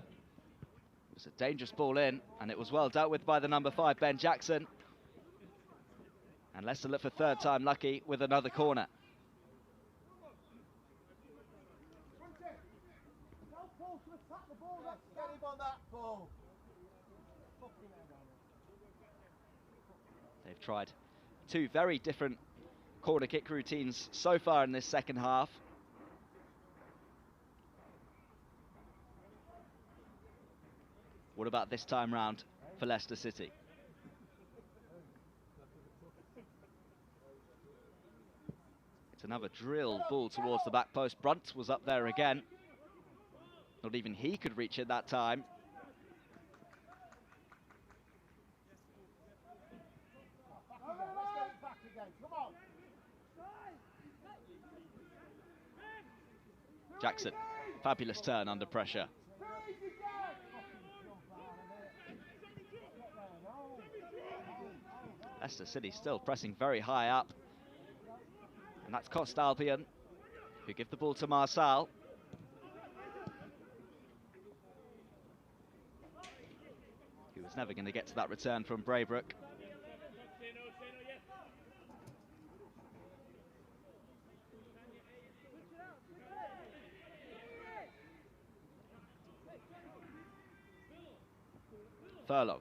It was a dangerous ball in, and it was well dealt with by the number 5, Ben Jackson. And Leicester look for third time lucky with another corner. They've tried two very different corner kick routines so far in this second half. What about this time round for Leicester City? It's another drill ball towards the back post. Brunt was up there again. Not even he could reach it that time. Jackson, fabulous turn under pressure. Leicester City still pressing very high up. And that's cost Albion, who give the ball to Marsal. He was never going to get to that return from Braybrook. Furlong.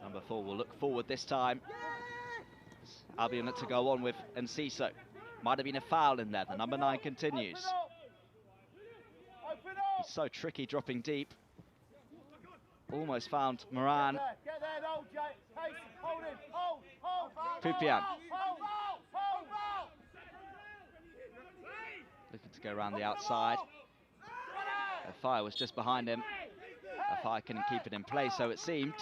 Number 4 will look forward this time. Albion look to go on with Enciso. Might have been a foul in there. The number 9 continues. He's so tricky dropping deep. Almost found Moran. Pupian. Looking to go around the outside. Fire was just behind him. Fire couldn't keep it in place, so it seemed.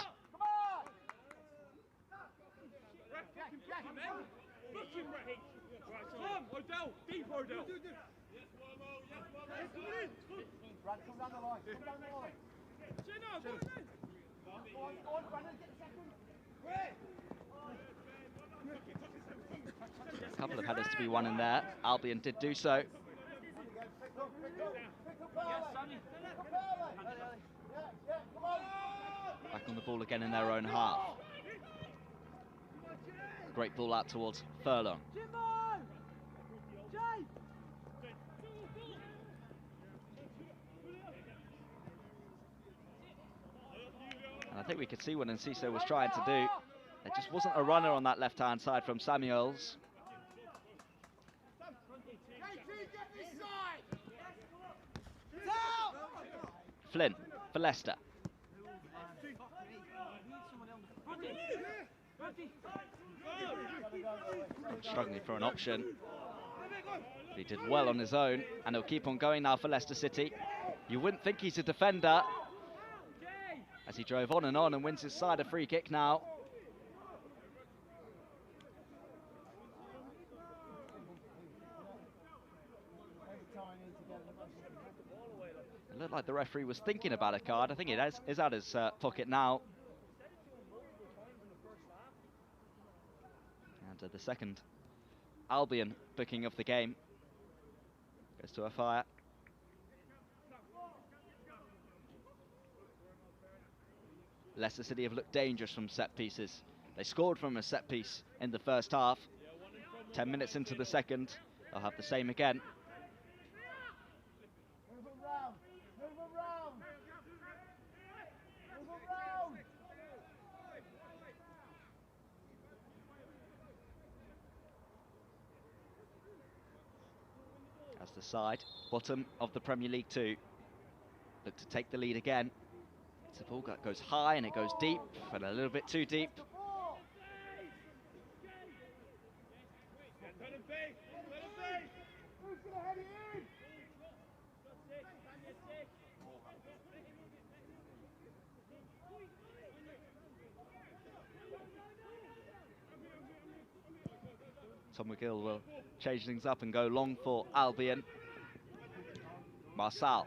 A couple of headers to be won in there. Albion did do so. Back on the ball again in their own half. Great ball out towards Furlong. And I think we could see what Enciso was trying to do. There just wasn't a runner on that left-hand side from Samuels. Flynn for Leicester. Struggling for an option. But he did well on his own, and he'll keep on going now for Leicester City. You wouldn't think he's a defender, as he drove on and wins his side a free kick now. It looked like the referee was thinking about a card. I think it is out his pocket now. And the second Albion booking of the game goes to a fire. Leicester City have looked dangerous from set pieces. They scored from a set piece in the first half. 10 minutes into the second, they'll have the same again. As the side, bottom of the Premier League 2, look to take the lead again. The ball goes high and it goes deep, but a little bit too deep. Tom McGill will change things up and go long for Albion. Marçal.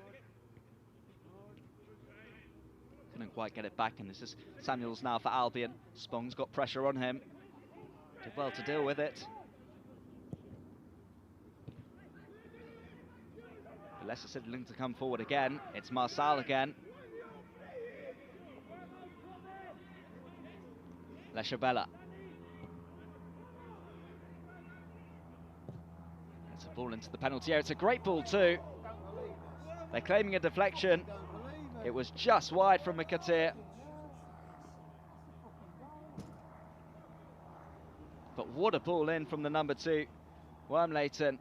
Couldn't quite get it back, and this is Samuels now for Albion. Spong's got pressure on him. Did well to deal with it. Leicester City looking to come forward again. It's Marçal again. Lechabella. It's a ball into the penalty area. It's a great ball too. They're claiming a deflection. It was just wide from Mkatir. But what a ball in from the number 2, Wormleighton.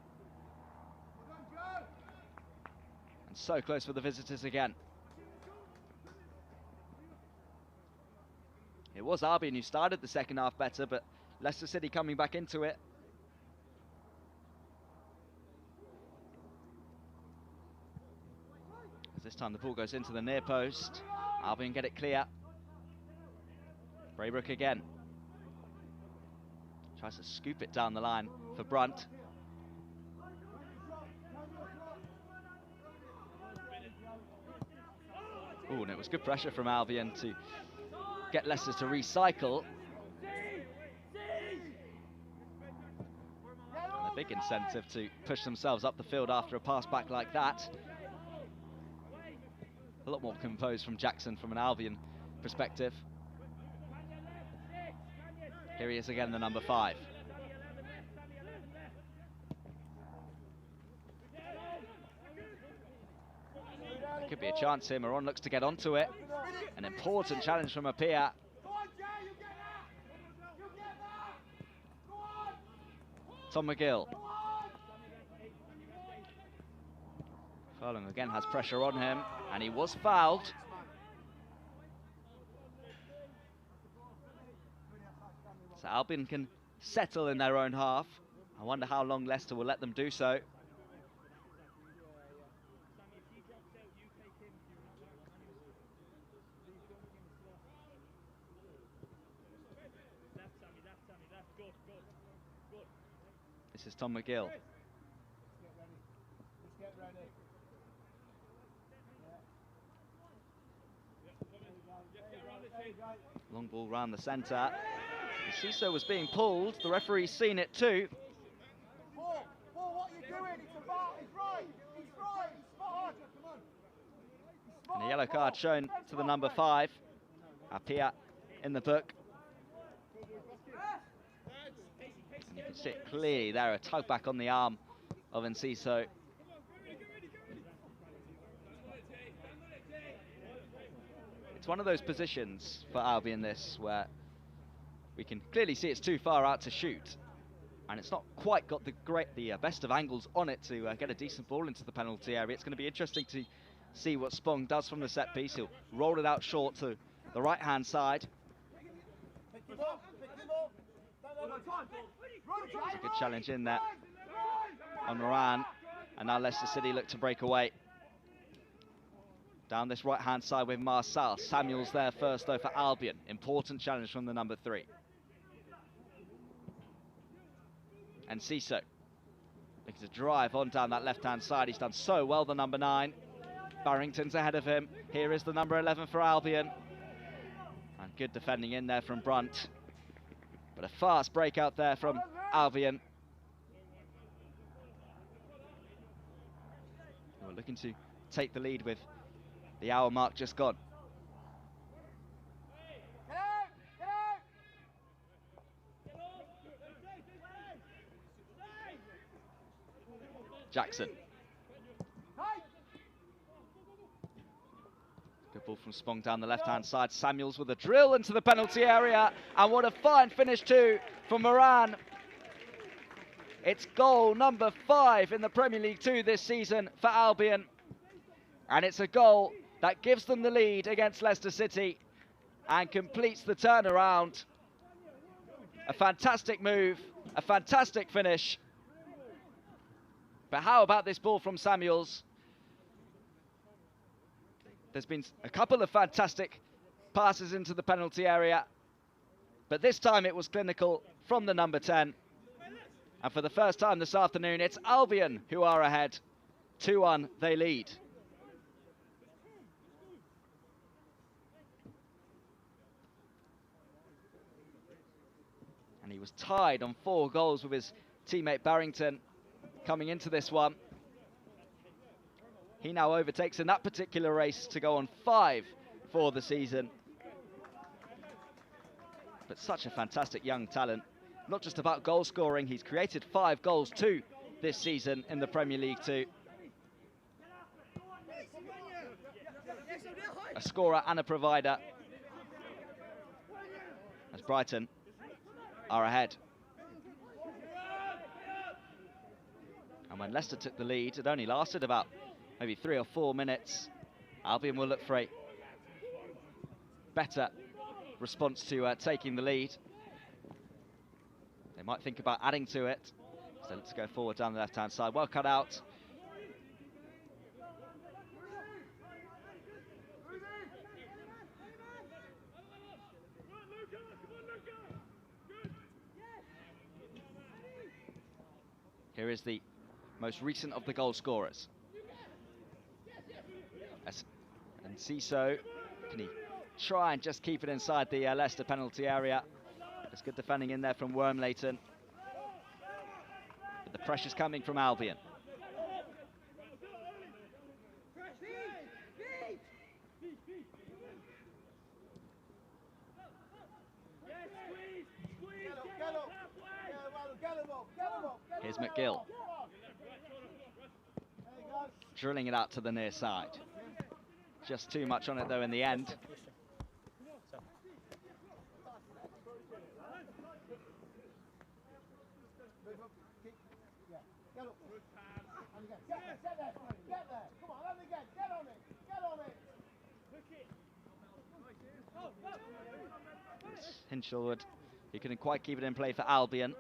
And so close for the visitors again. It was Albion who started the second half better, but Leicester City coming back into it. This time the ball goes into the near post. Albion get it clear. Braybrook again. Tries to scoop it down the line for Brunt. Oh, and it was good pressure from Albion to get Leicester to recycle. And a big incentive to push themselves up the field after a pass back like that. A lot more composed from Jackson from an Albion perspective. Here he is again, the number 5. There could be a chance here. Moran looks to get onto it. An important challenge from Apia. Tom McGill. Furlong again has pressure on him, and he was fouled. So Albion can settle in their own half. I wonder how long Leicester will let them do so. This is Tom McGill. Long ball round the centre. Ciso was being pulled. The referee's seen it too. Paul, what are you doing? It's a foul. He's right. He's right. He's spot on. And a yellow card shown to the number 5. Apia in the book. And you can see it clearly there, a tug back on the arm of Enciso. It's one of those positions for Albion this where we can clearly see it's too far out to shoot, and it's not quite got the best of angles on it to get a decent ball into the penalty area. It's going to be interesting to see what Spong does from the set piece. He'll roll it out short to the right hand side. It's a good challenge in there on Moran, and now Leicester City look to break away. Down this right hand side with Marçal. Samuels there first though for Albion. Important challenge from the number 3. And Ciso looking to drive on down that left hand side. He's done so well, the number 9. Barrington's ahead of him. Here is the number 11 for Albion. And good defending in there from Brunt. But a fast break out there from Albion. We're looking to take the lead with the hour mark just gone. Jackson. Good ball from Spong down the left-hand side. Samuels with a drill into the penalty area. And what a fine finish too from Moran. It's goal number 5 in the Premier League 2 this season for Albion. And it's a goal that gives them the lead against Leicester City and completes the turnaround. A fantastic move, a fantastic finish. But how about this ball from Samuels? There's been a couple of fantastic passes into the penalty area, but this time it was clinical from the number 10. And for the first time this afternoon, it's Albion who are ahead. 2-1, they lead. And he was tied on 4 goals with his teammate Barrington coming into this one. He now overtakes in that particular race to go on 5 for the season. But such a fantastic young talent. Not just about goal scoring, he's created 5 goals too this season in the Premier League 2. A scorer and a provider, as Brighton are ahead. And when Leicester took the lead, it only lasted about maybe 3 or 4 minutes. Albion will look for a better response to taking the lead. They might think about adding to it. So let's go forward down the left-hand side. Well cut out. Here is the most recent of the goal scorers. And Ciso, can he try and just keep it inside the Leicester penalty area? There's good defending in there from Wormleighton. But the pressure's coming from Albion. Here's McGill. Drilling it out to the near side. Just too much on it though in the end. Hinshelwood, who couldn't quite keep it in play for Albion.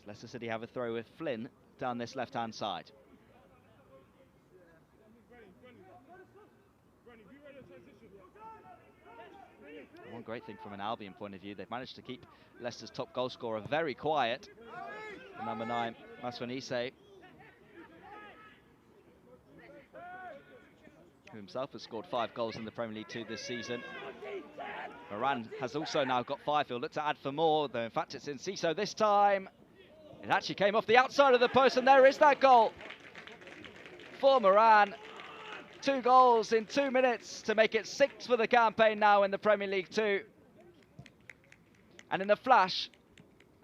Leicester City have a throw with Flynn down this left-hand side. One great thing from an Albion point of view, they've managed to keep Leicester's top goal scorer very quiet. The number 9, Maswanise, who himself has scored 5 goals in the Premier League 2 this season. Moran has also now got 5. He'll look to add for more, though in fact it's Enciso this time. It actually came off the outside of the post, and there is that goal for Moran. 2 goals in 2 minutes to make it 6 for the campaign now in the Premier League 2. And in a flash,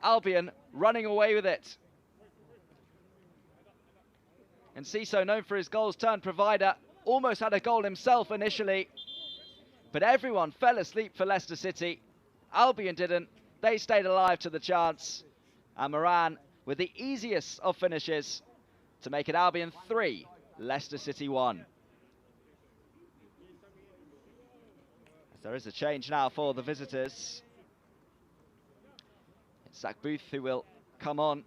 Albion running away with it. Enciso, known for his goals turn provider, almost had a goal himself initially, but everyone fell asleep for Leicester City. Albion didn't. They stayed alive to the chance. And Moran with the easiest of finishes to make it Albion 3, Leicester City 1. There is a change now for the visitors. It's Zach Booth who will come on.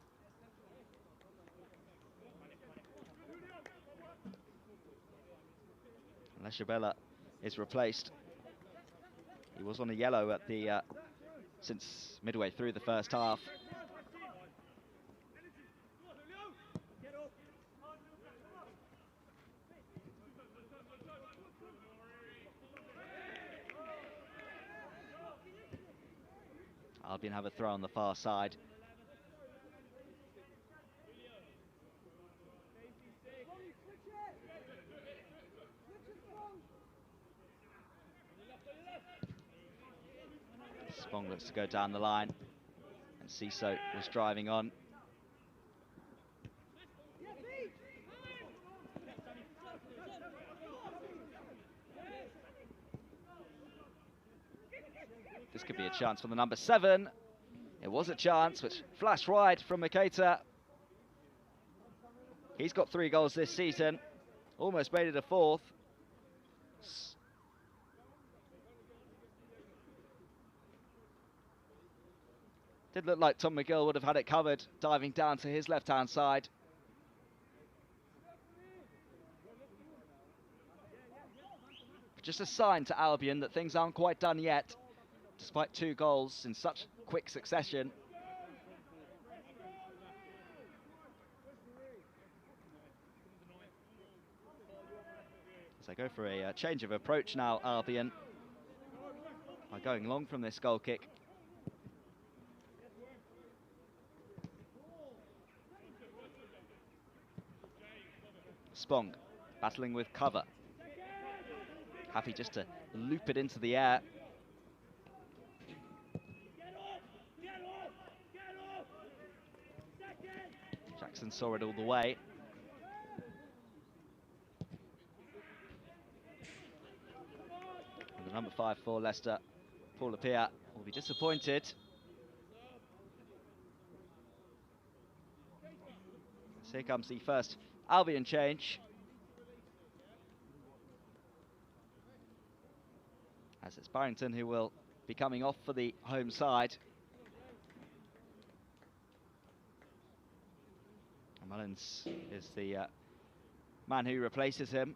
Leshabella is replaced. He was on a yellow at the since midway through the first half. Albion have a throw on the far side. Spong looks to go down the line, and Enciso was driving on. This could be a chance for the number 7. It was a chance, which flashed wide from Maketa. He's got 3 goals this season, almost made it a 4th. Did look like Tom McGill would have had it covered, diving down to his left-hand side. Just a sign to Albion that things aren't quite done yet, despite 2 goals in such quick succession. So they go for a change of approach now, Albion, by going long from this goal kick. Spong battling with cover. Happy just to loop it into the air. Jackson saw it all the way. And the number 5 for Leicester, Paul Lapierre, will be disappointed. So here comes the first Albion change. As it's Barrington who will be coming off for the home side. And Mullins is the man who replaces him.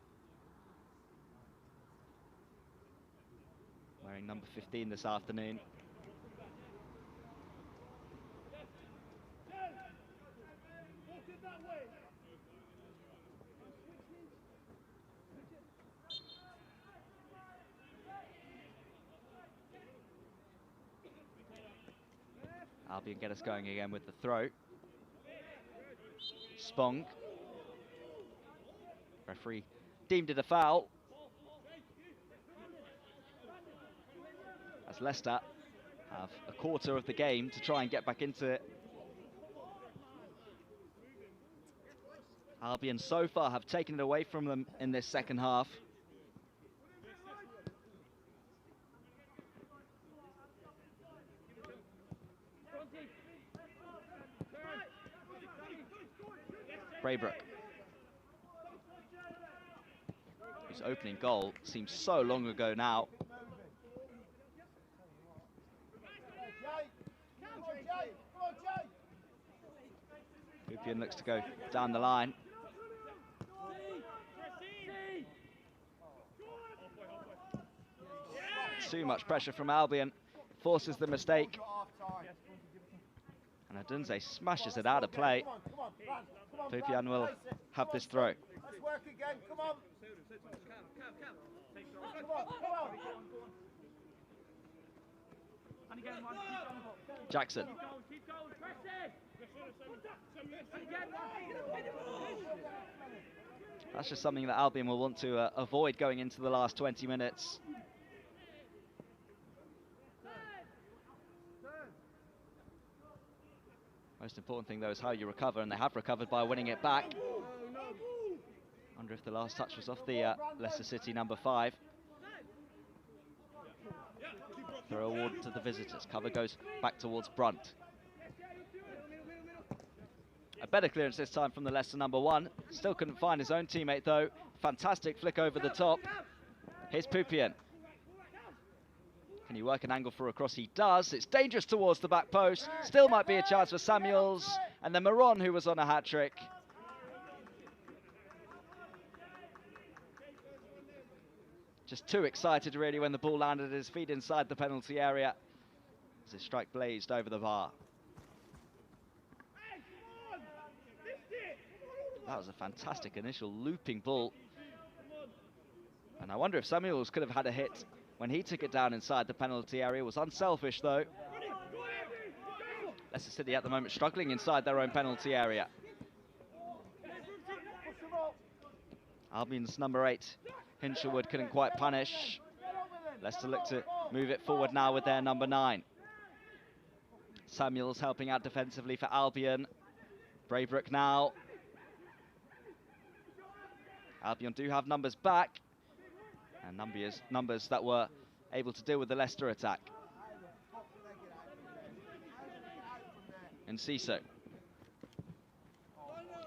Wearing number 15 this afternoon. Albion get us going again with the throw. Spong. Referee deemed it a foul. As Leicester have a quarter of the game to try and get back into it. Albion so far have taken it away from them in this second half. Braybrook, who's His opening goal seems so long ago now. Pupian looks to go down the line. Too much pressure from Albion, forces the mistake. And Adunze smashes it out of play. Pupian will have this throw. Let's work again, come on. Jackson. That's just something that Albion will want to avoid going into the last 20 minutes. Most important thing, though, is how you recover, and they have recovered by winning it back. Wonder if the last touch was off the Leicester City number 5. Throw awarded to the visitors. Cover goes back towards Brunt. A better clearance this time from the Leicester number 1. Still couldn't find his own teammate, though. Fantastic flick over the top. Here's Pupian. Can he work an angle for a cross? He does. It's dangerous towards the back post. Still might be a chance for Samuels. And then Moron, who was on a hat-trick. Just too excited, really, when the ball landed at his feet inside the penalty area, as his strike blazed over the bar. That was a fantastic initial looping ball. And I wonder if Samuels could have had a hit when he took it down inside the penalty area. It was unselfish, though. Leicester City at the moment struggling inside their own penalty area. Albion's number 8, Hinshelwood, couldn't quite punish. Leicester look to move it forward now with their number 9. Samuels helping out defensively for Albion. Braybrook now. Albion do have numbers back, and numbers that were able to deal with the Leicester attack. And Ciso.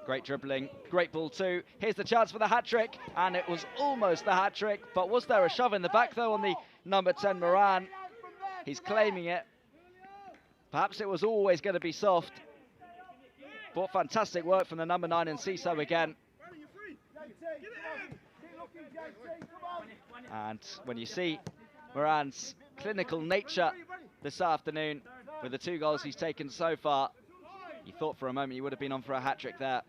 Great dribbling, great ball too. Here's the chance for the hat-trick, and it was almost the hat-trick, but was there a shove in the back though on the number 10 Moran? He's claiming it. Perhaps it was always going to be soft. But fantastic work from the number 9 and Ciso again. And when you see Moran's clinical nature this afternoon with the 2 goals he's taken so far, you thought for a moment he would have been on for a hat-trick there.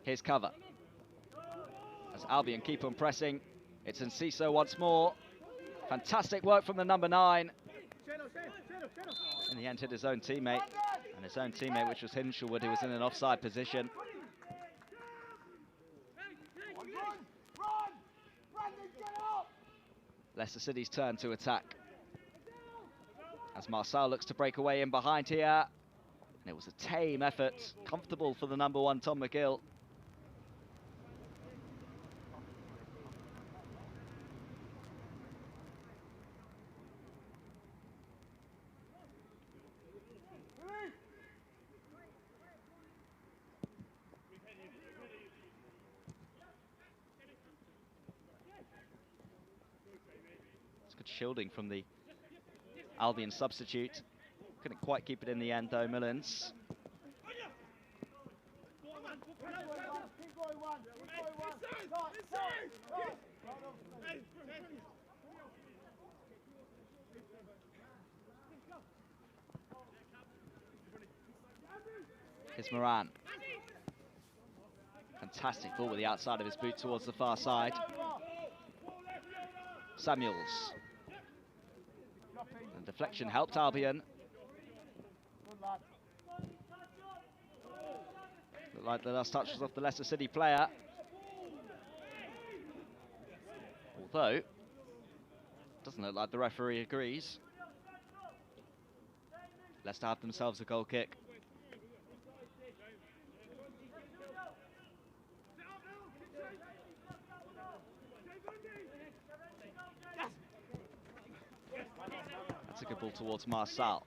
Here's cover. As Albion keep on pressing, it's Enciso once more. Fantastic work from the number 9. In the end, hit his own teammate, and his own teammate, which was Hinshelwood, who was in an offside position. Leicester City's turn to attack, as Marcel looks to break away in behind here. And it was a tame effort, comfortable for the number 1, Tom McGill. Shielding from the Albion substitute. Couldn't quite keep it in the end though, Mullins. Here's Moran. Fantastic ball with the outside of his boot towards the far side. Samuels. And deflection helped Albion. Looked like the last touch was off the Leicester City player. Although, doesn't look like the referee agrees. Leicester have themselves a goal kick. took a ball towards Marçal.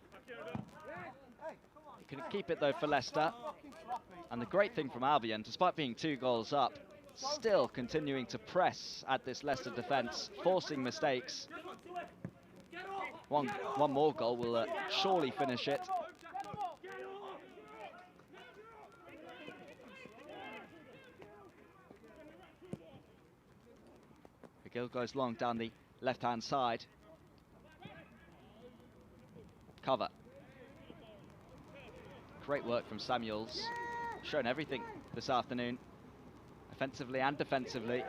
He couldn't keep it though for Leicester. And the great thing from Albion, despite being 2 goals up, still continuing to press at this Leicester defence, forcing mistakes. One more goal will surely finish it. Gill goes long down the left-hand side. Cover. Great work from Samuels. Shown everything this afternoon, offensively and defensively.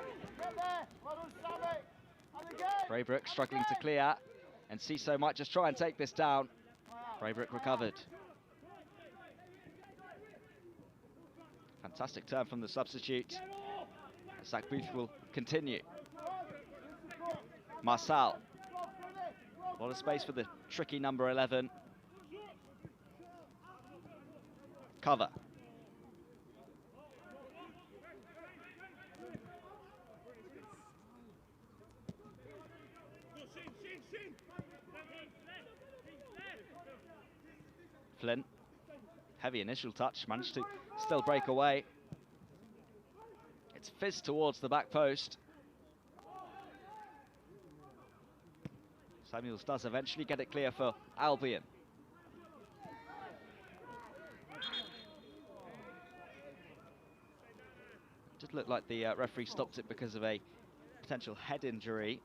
Braybrook struggling to clear, and Ciso might just try and take this down. Braybrook recovered. Fantastic turn from the substitute. Zach Booth will continue. Marçal. A lot of space for the tricky number 11. Cover. Flynn. Heavy initial touch, managed to still break away. It's fizzed towards the back post. Samuels does eventually get it clear for Albion. Did look like the referee stopped it because of a potential head injury.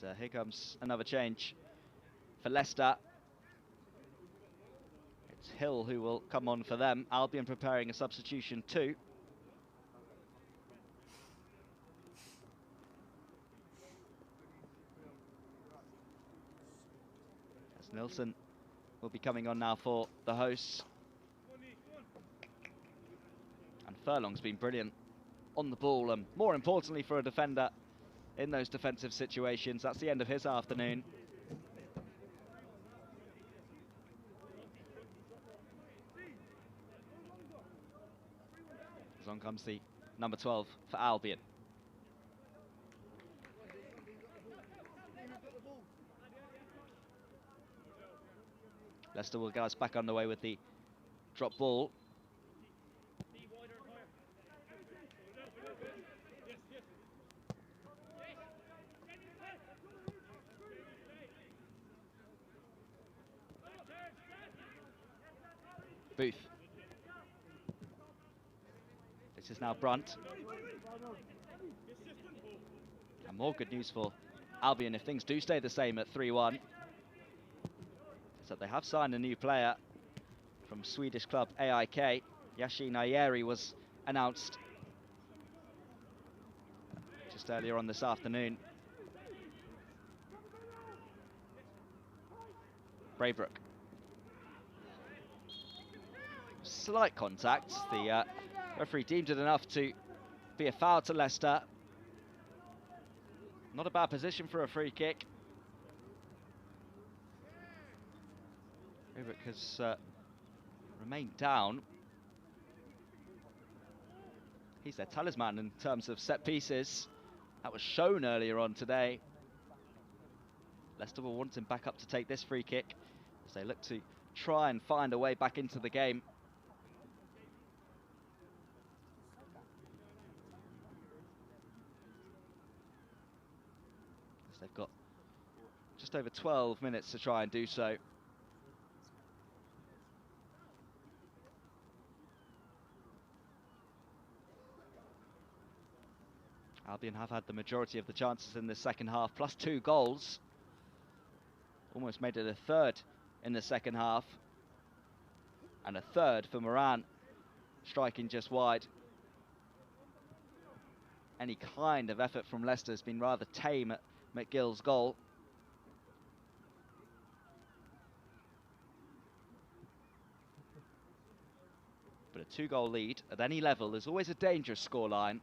And here comes another change for Leicester. It's Hill who will come on for them. Albion preparing a substitution too. As Nilsson will be coming on now for the hosts. And Furlong's been brilliant on the ball, and more importantly for a defender in those defensive situations. That's the end of his afternoon. As on comes the number 12 for Albion. Leicester will get us back underway with the drop ball. Booth. This is now Brunt. And more good news for Albion if things do stay the same at 3-1. So they have signed a new player from Swedish club AIK. Yasin Ayeri was announced just earlier on this afternoon. Braybrook. Slight contact. The referee deemed it enough to be a foul to Leicester. Not a bad position for a free kick. Braybrook has remained down. He's their talisman in terms of set pieces. That was shown earlier on today. Leicester will want him back up to take this free kick as they look to try and find a way back into the game. As they've got just over 12 minutes to try and do so. Albion have had the majority of the chances in the second half, plus 2 goals. Almost made it a third in the second half. And a third for Moran, striking just wide. Any kind of effort from Leicester has been rather tame at McGill's goal. But a 2-goal lead at any level is always a dangerous scoreline.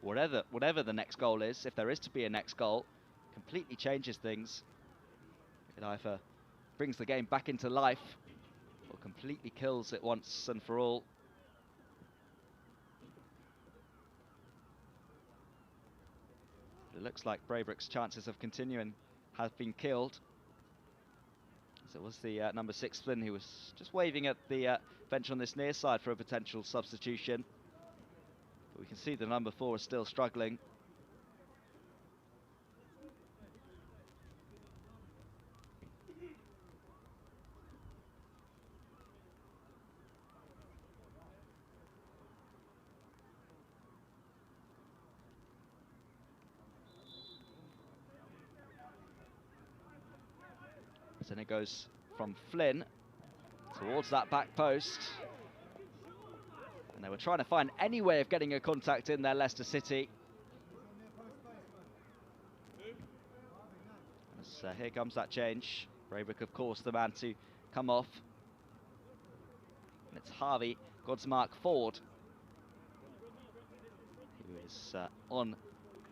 Whatever the next goal is, if there is to be a next goal, completely changes things. It either brings the game back into life or completely kills it once and for all. It looks like Braybrook's chances of continuing have been killed. As it was the number 6 Flynn who was just waving at the bench on this near side for a potential substitution. But we can see the number 4 is still struggling. And it goes from Flynn towards that back post. And they were trying to find any way of getting a contact in there, Leicester City. As, here comes that change. Braybrook, of course, the man to come off. And it's Harvey Godsmark Ford who is on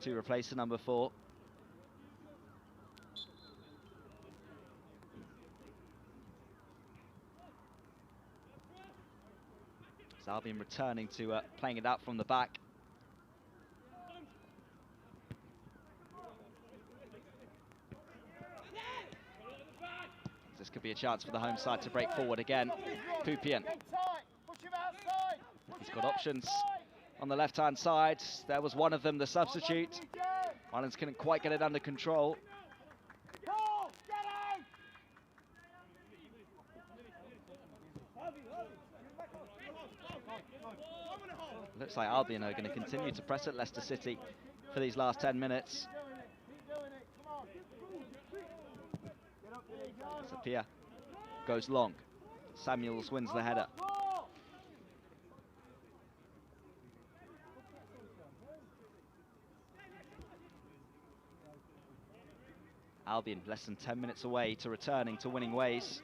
to replace the number 4. Albion returning to playing it out from the back. This could be a chance for the home side to break forward again. Pupian. He's got options on the left-hand side. There was one of them, the substitute. Islands couldn't quite get it under control. Looks like Albion are going to continue to press at Leicester City for these last 10 minutes. Sapir goes long. Samuels wins the header. Albion less than 10 minutes away to returning to winning ways.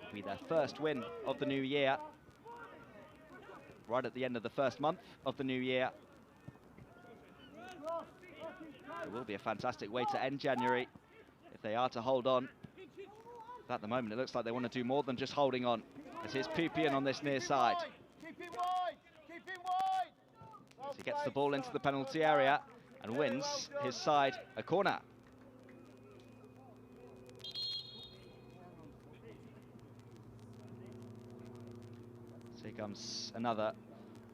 It'll be their first win of the new year. Right at the end of the first month of the new year. It will be a fantastic way to end January if they are to hold on. But at the moment, it looks like they want to do more than just holding on. As here's Pupian on this near side. As he gets the ball into the penalty area and wins his side a corner. So here comes another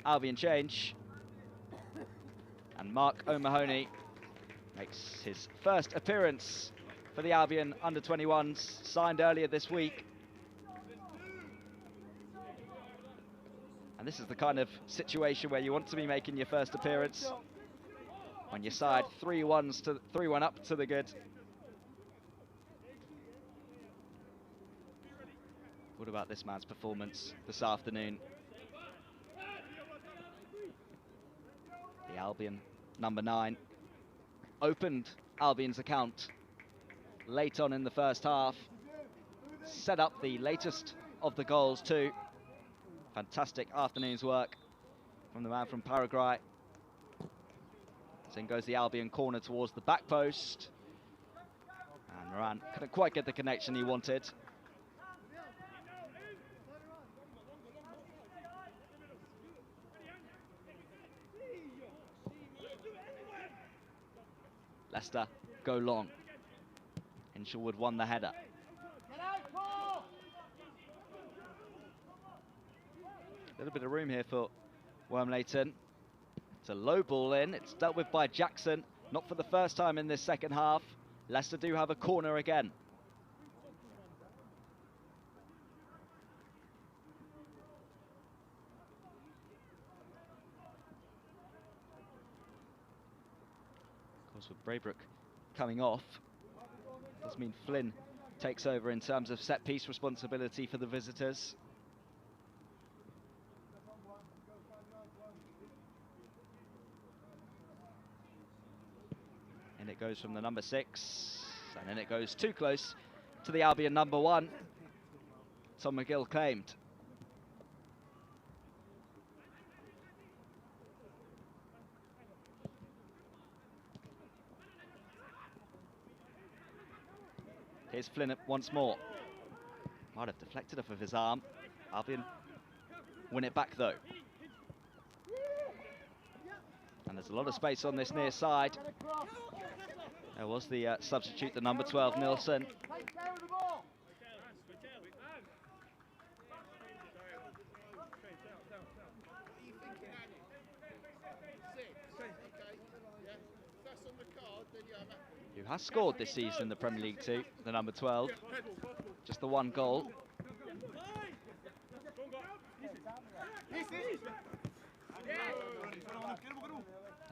Albion change. And Mark O'Mahony makes his first appearance for the Albion under-21s, signed earlier this week. And this is the kind of situation where you want to be making your first appearance. On your side, 3-1 up to the good. What about this man's performance this afternoon? The Albion number 9 opened Albion's account late on in the first half, set up the latest of the goals too. Fantastic afternoon's work from the man from Paraguay. Then goes the Albion corner towards the back post. And Moran couldn't quite get the connection he wanted. Leicester go long. Hinshelwood won the header. A little bit of room here for Wormleighton. It's a low ball in. It's dealt with by Jackson. Not for the first time in this second half. Leicester do have a corner again. Of course, with Braybrook coming off, does mean Flynn takes over in terms of set-piece responsibility for the visitors. And it goes from the number 6, and then it goes too close to the Albion number 1. Tom McGill claimed. Here's Flynn once more. Might have deflected off of his arm. Albion win it back though. And there's a lot of space on this near side. There was the substitute, the number 12, Nilsson. Take care of the ball. Who has scored this season in the Premier League too, the number 12. Just the one goal. And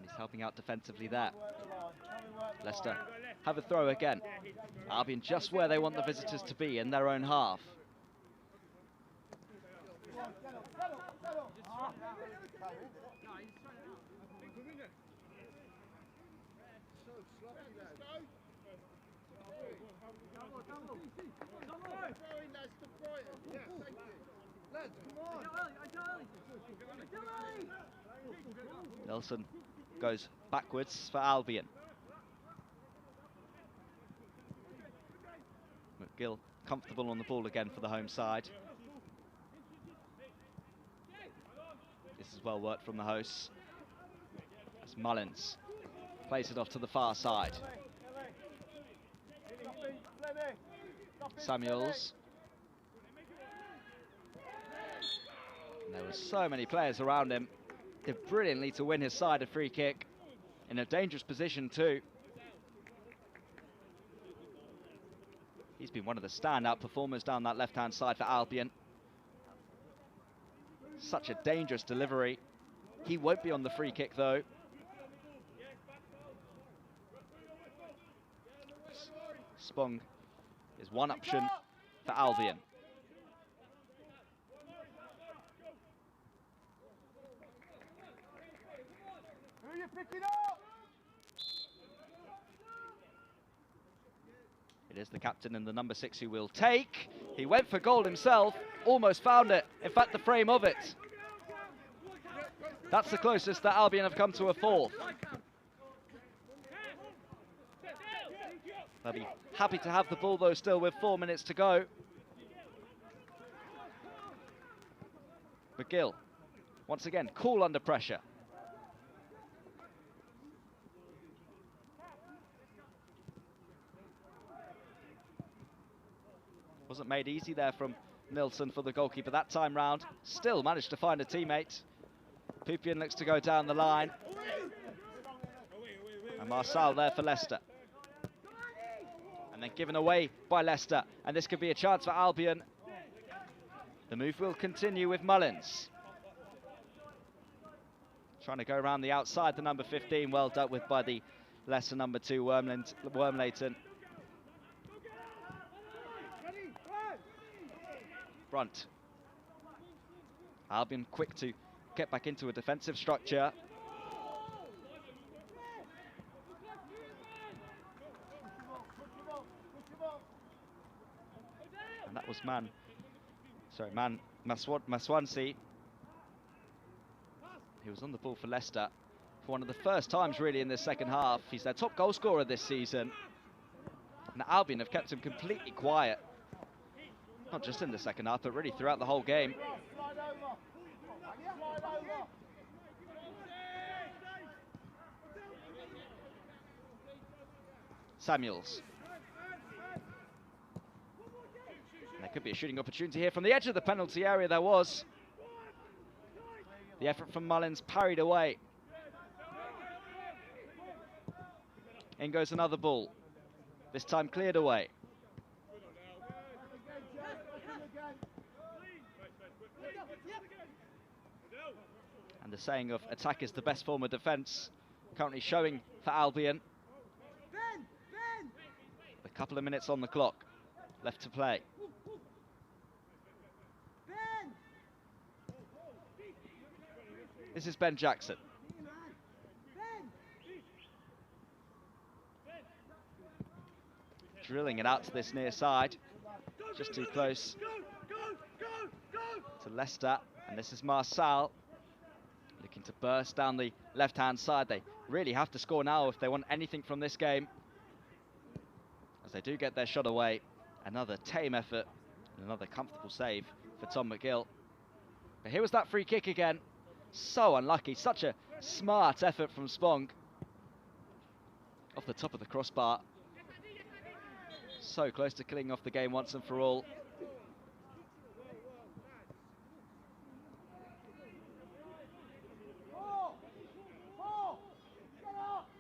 he's helping out defensively there. Leicester have a throw again. Albion just where they want the visitors to be, in their own half. Nelson goes backwards for Albion. McGill comfortable on the ball again for the home side. This is well worked from the hosts. As Mullins plays it off to the far side. Samuels. And there were so many players around him. Did brilliantly to win his side a free kick. In a dangerous position too. He's been one of the standout performers down that left-hand side for Albion. Such a dangerous delivery. He won't be on the free kick though. Spong is one option for Albion. Who are you picking up? It is the captain and the number 6 who will take. He went for goal himself, almost found it. In fact, the frame of it. That's the closest that Albion have come to a fourth. They'll be happy to have the ball though still with 4 minutes to go. McGill, once again, cool under pressure. Wasn't made easy there from Nilsson for the goalkeeper that time round. Still managed to find a teammate. Pupian looks to go down the line. And Marçal there for Leicester. And then given away by Leicester. And this could be a chance for Albion. The move will continue with Mullins. Trying to go around the outside, the number 15. Well dealt with by the Leicester number 2, Wormleighton. Brunt. Albion quick to get back into a defensive structure. And that was Maswansi. He was on the ball for Leicester for one of the first times really in this second half. He's their top goal scorer this season. And Albion have kept him completely quiet. Not just in the second half, but really throughout the whole game. Samuels. And there could be a shooting opportunity here from the edge of the penalty area. There was. The effort from Mullins parried away. In goes another ball. This time cleared away. And the saying of attack is the best form of defence currently showing for Albion. A couple of minutes on the clock left to play. This is Ben Jackson. Drilling it out to this near side. Just too close to Leicester. And this is Marçal. Looking to burst down the left-hand side. They really have to score now if they want anything from this game. As they do get their shot away. Another tame effort And another comfortable save for Tom McGill. But here was that free kick again. So unlucky. Such a smart effort from Spong. Off the top of the crossbar. So close to killing off the game once and for all.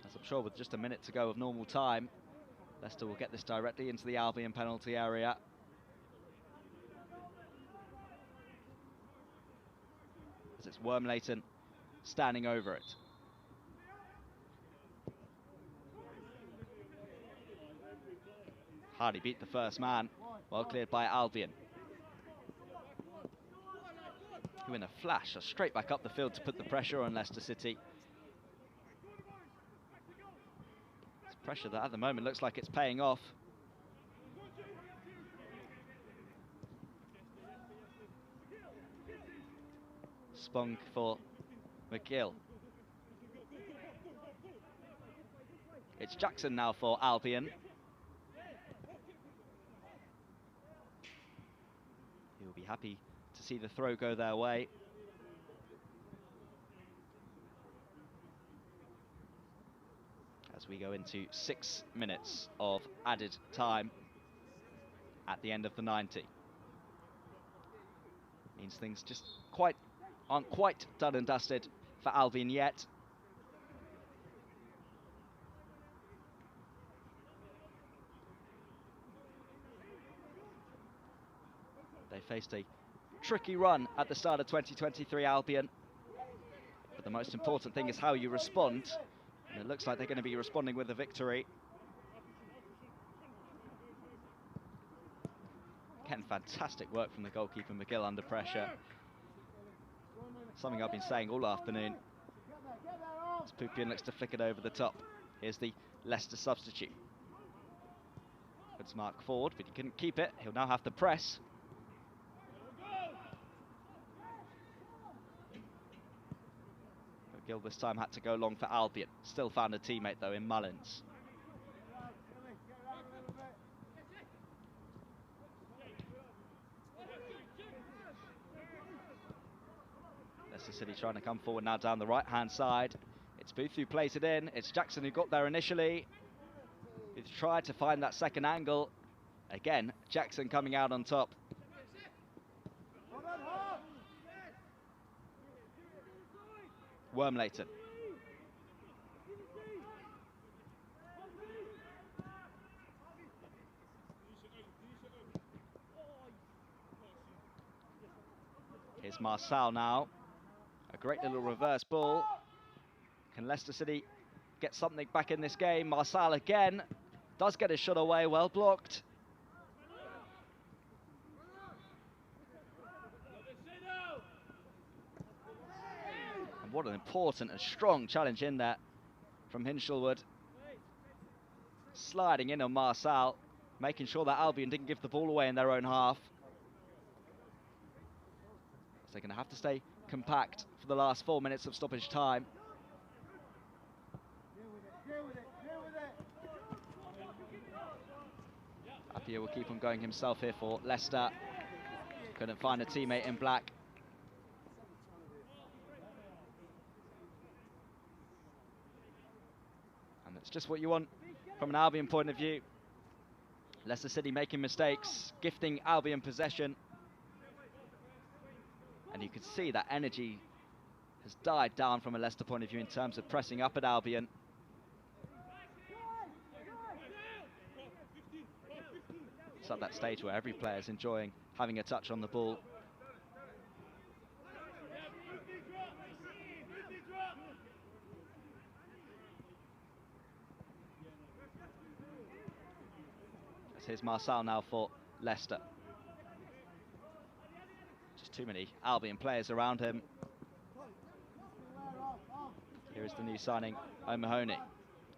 As I'm sure with just a minute to go of normal time, Leicester will get this directly into the Albion penalty area. As it's Wormleighton standing over it. Hardy beat the first man, well cleared by Albion. Who in a flash are straight back up the field to put the pressure on Leicester City. It's pressure that at the moment looks like it's paying off. Spong for McGill. It's Jackson now for Albion. He'll be happy to see the throw go their way. As we go into 6 minutes of added time at the end of the 90. Means things just aren't quite done and dusted for Albion yet. They faced a tricky run at the start of 2023, Albion. But the most important thing is how you respond. And it looks like they're going to be responding with a victory. Again, fantastic work from the goalkeeper McGill under pressure. Something I've been saying all afternoon. As Pupian looks to flick it over the top. Here's the Leicester substitute. Puts Mark forward, but he couldn't keep it. He'll now have to press. Gill this time had to go long for Albion. Still found a teammate though in Mullins. Leicester City trying to come forward now down the right hand side. It's Booth who plays it in. It's Jackson who got there initially. He's tried to find that second angle. Again, Jackson coming out on top. Wormleighton. Here's Marçal now. A great little reverse ball. Can Leicester City get something back in this game? Marçal again. Does get his shot away, well blocked. What an important and strong challenge in there from Hinshelwood. Sliding in on Marçal, making sure that Albion didn't give the ball away in their own half. So they're going to have to stay compact for the last 4 minutes of stoppage time. Appiah will keep on going himself here for Leicester. Couldn't find a teammate in black. It's just what you want from an Albion point of view. Leicester City making mistakes, gifting Albion possession. And you can see that energy has died down from a Leicester point of view in terms of pressing up at Albion. It's at that stage where every player is enjoying having a touch on the ball. Here's Marçal now for Leicester. Just too many Albion players around him. Here is the new signing, O'Mahony.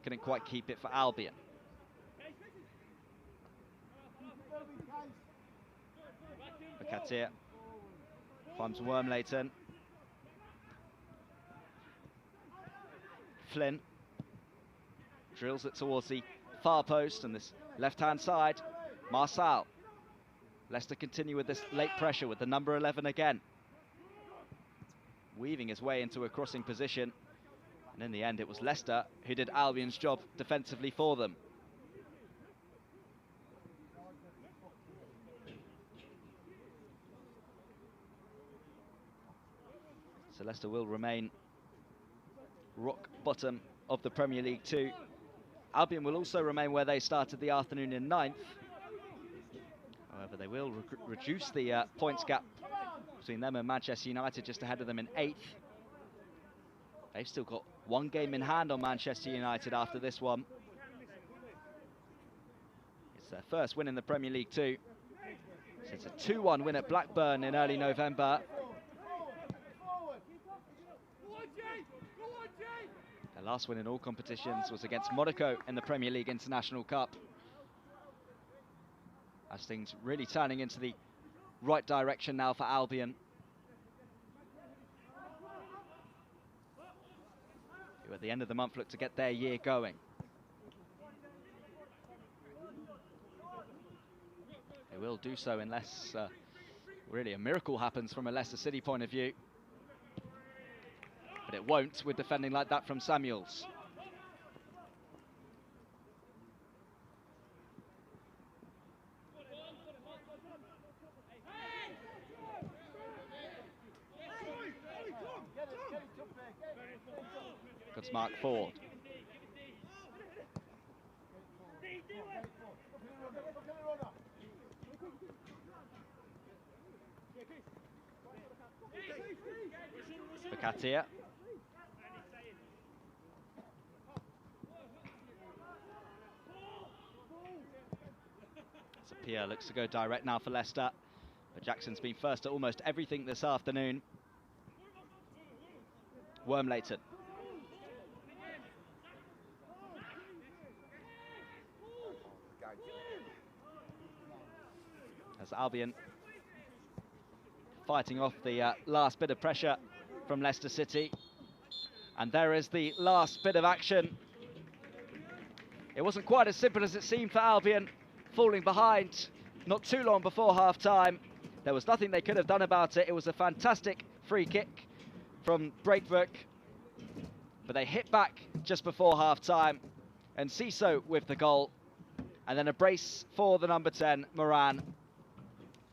Couldn't quite keep it for Albion. Bakatir finds Wormleighton. Flynn drills it towards the far post and this left-hand side. Marçal Leicester continue with this late pressure with the number 11 again. Weaving his way into a crossing position. And in the end, it was Leicester who did Albion's job defensively for them. So Leicester will remain rock bottom of the Premier League 2. Albion will also remain where they started the afternoon in 9th. However, they will reduce the points gap between them and Manchester United, just ahead of them in 8th. They've still got one game in hand on Manchester United after this one. It's their first win in the Premier League 2. So it's a 2-1 win at Blackburn in early November. Their last win in all competitions was against Monaco in the Premier League International Cup. As things really turning into the right direction now for Albion, who at the end of the month look to get their year going. They will do so unless really a miracle happens from a Leicester City point of view. But it won't with defending like that from Samuels. Good mark Ford. Bakatia. So Pierre looks to go direct now for Leicester, but Jackson's been first at almost everything this afternoon. Wormleighton. As Albion fighting off the last bit of pressure from Leicester City. And there is the last bit of action. It wasn't quite as simple as it seemed for Albion, falling behind not too long before half-time. There was nothing they could have done about it. It was a fantastic free kick from Breakvik, but they hit back just before half-time, and Ciso with the goal, and then a brace for the number 10, Moran.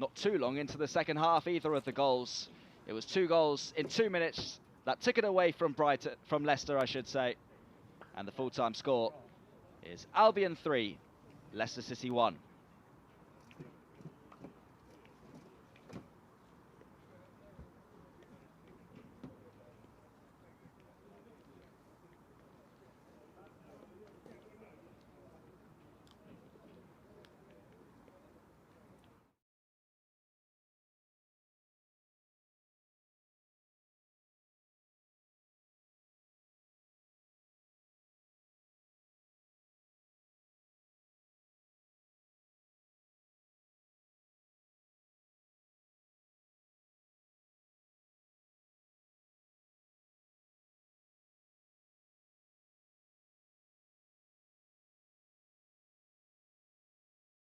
Not too long into the second half, either of the goals. It was 2 goals in 2 minutes that took it away from Brighton, from Leicester, I should say. And the full-time score is Albion 3, Leicester City 1.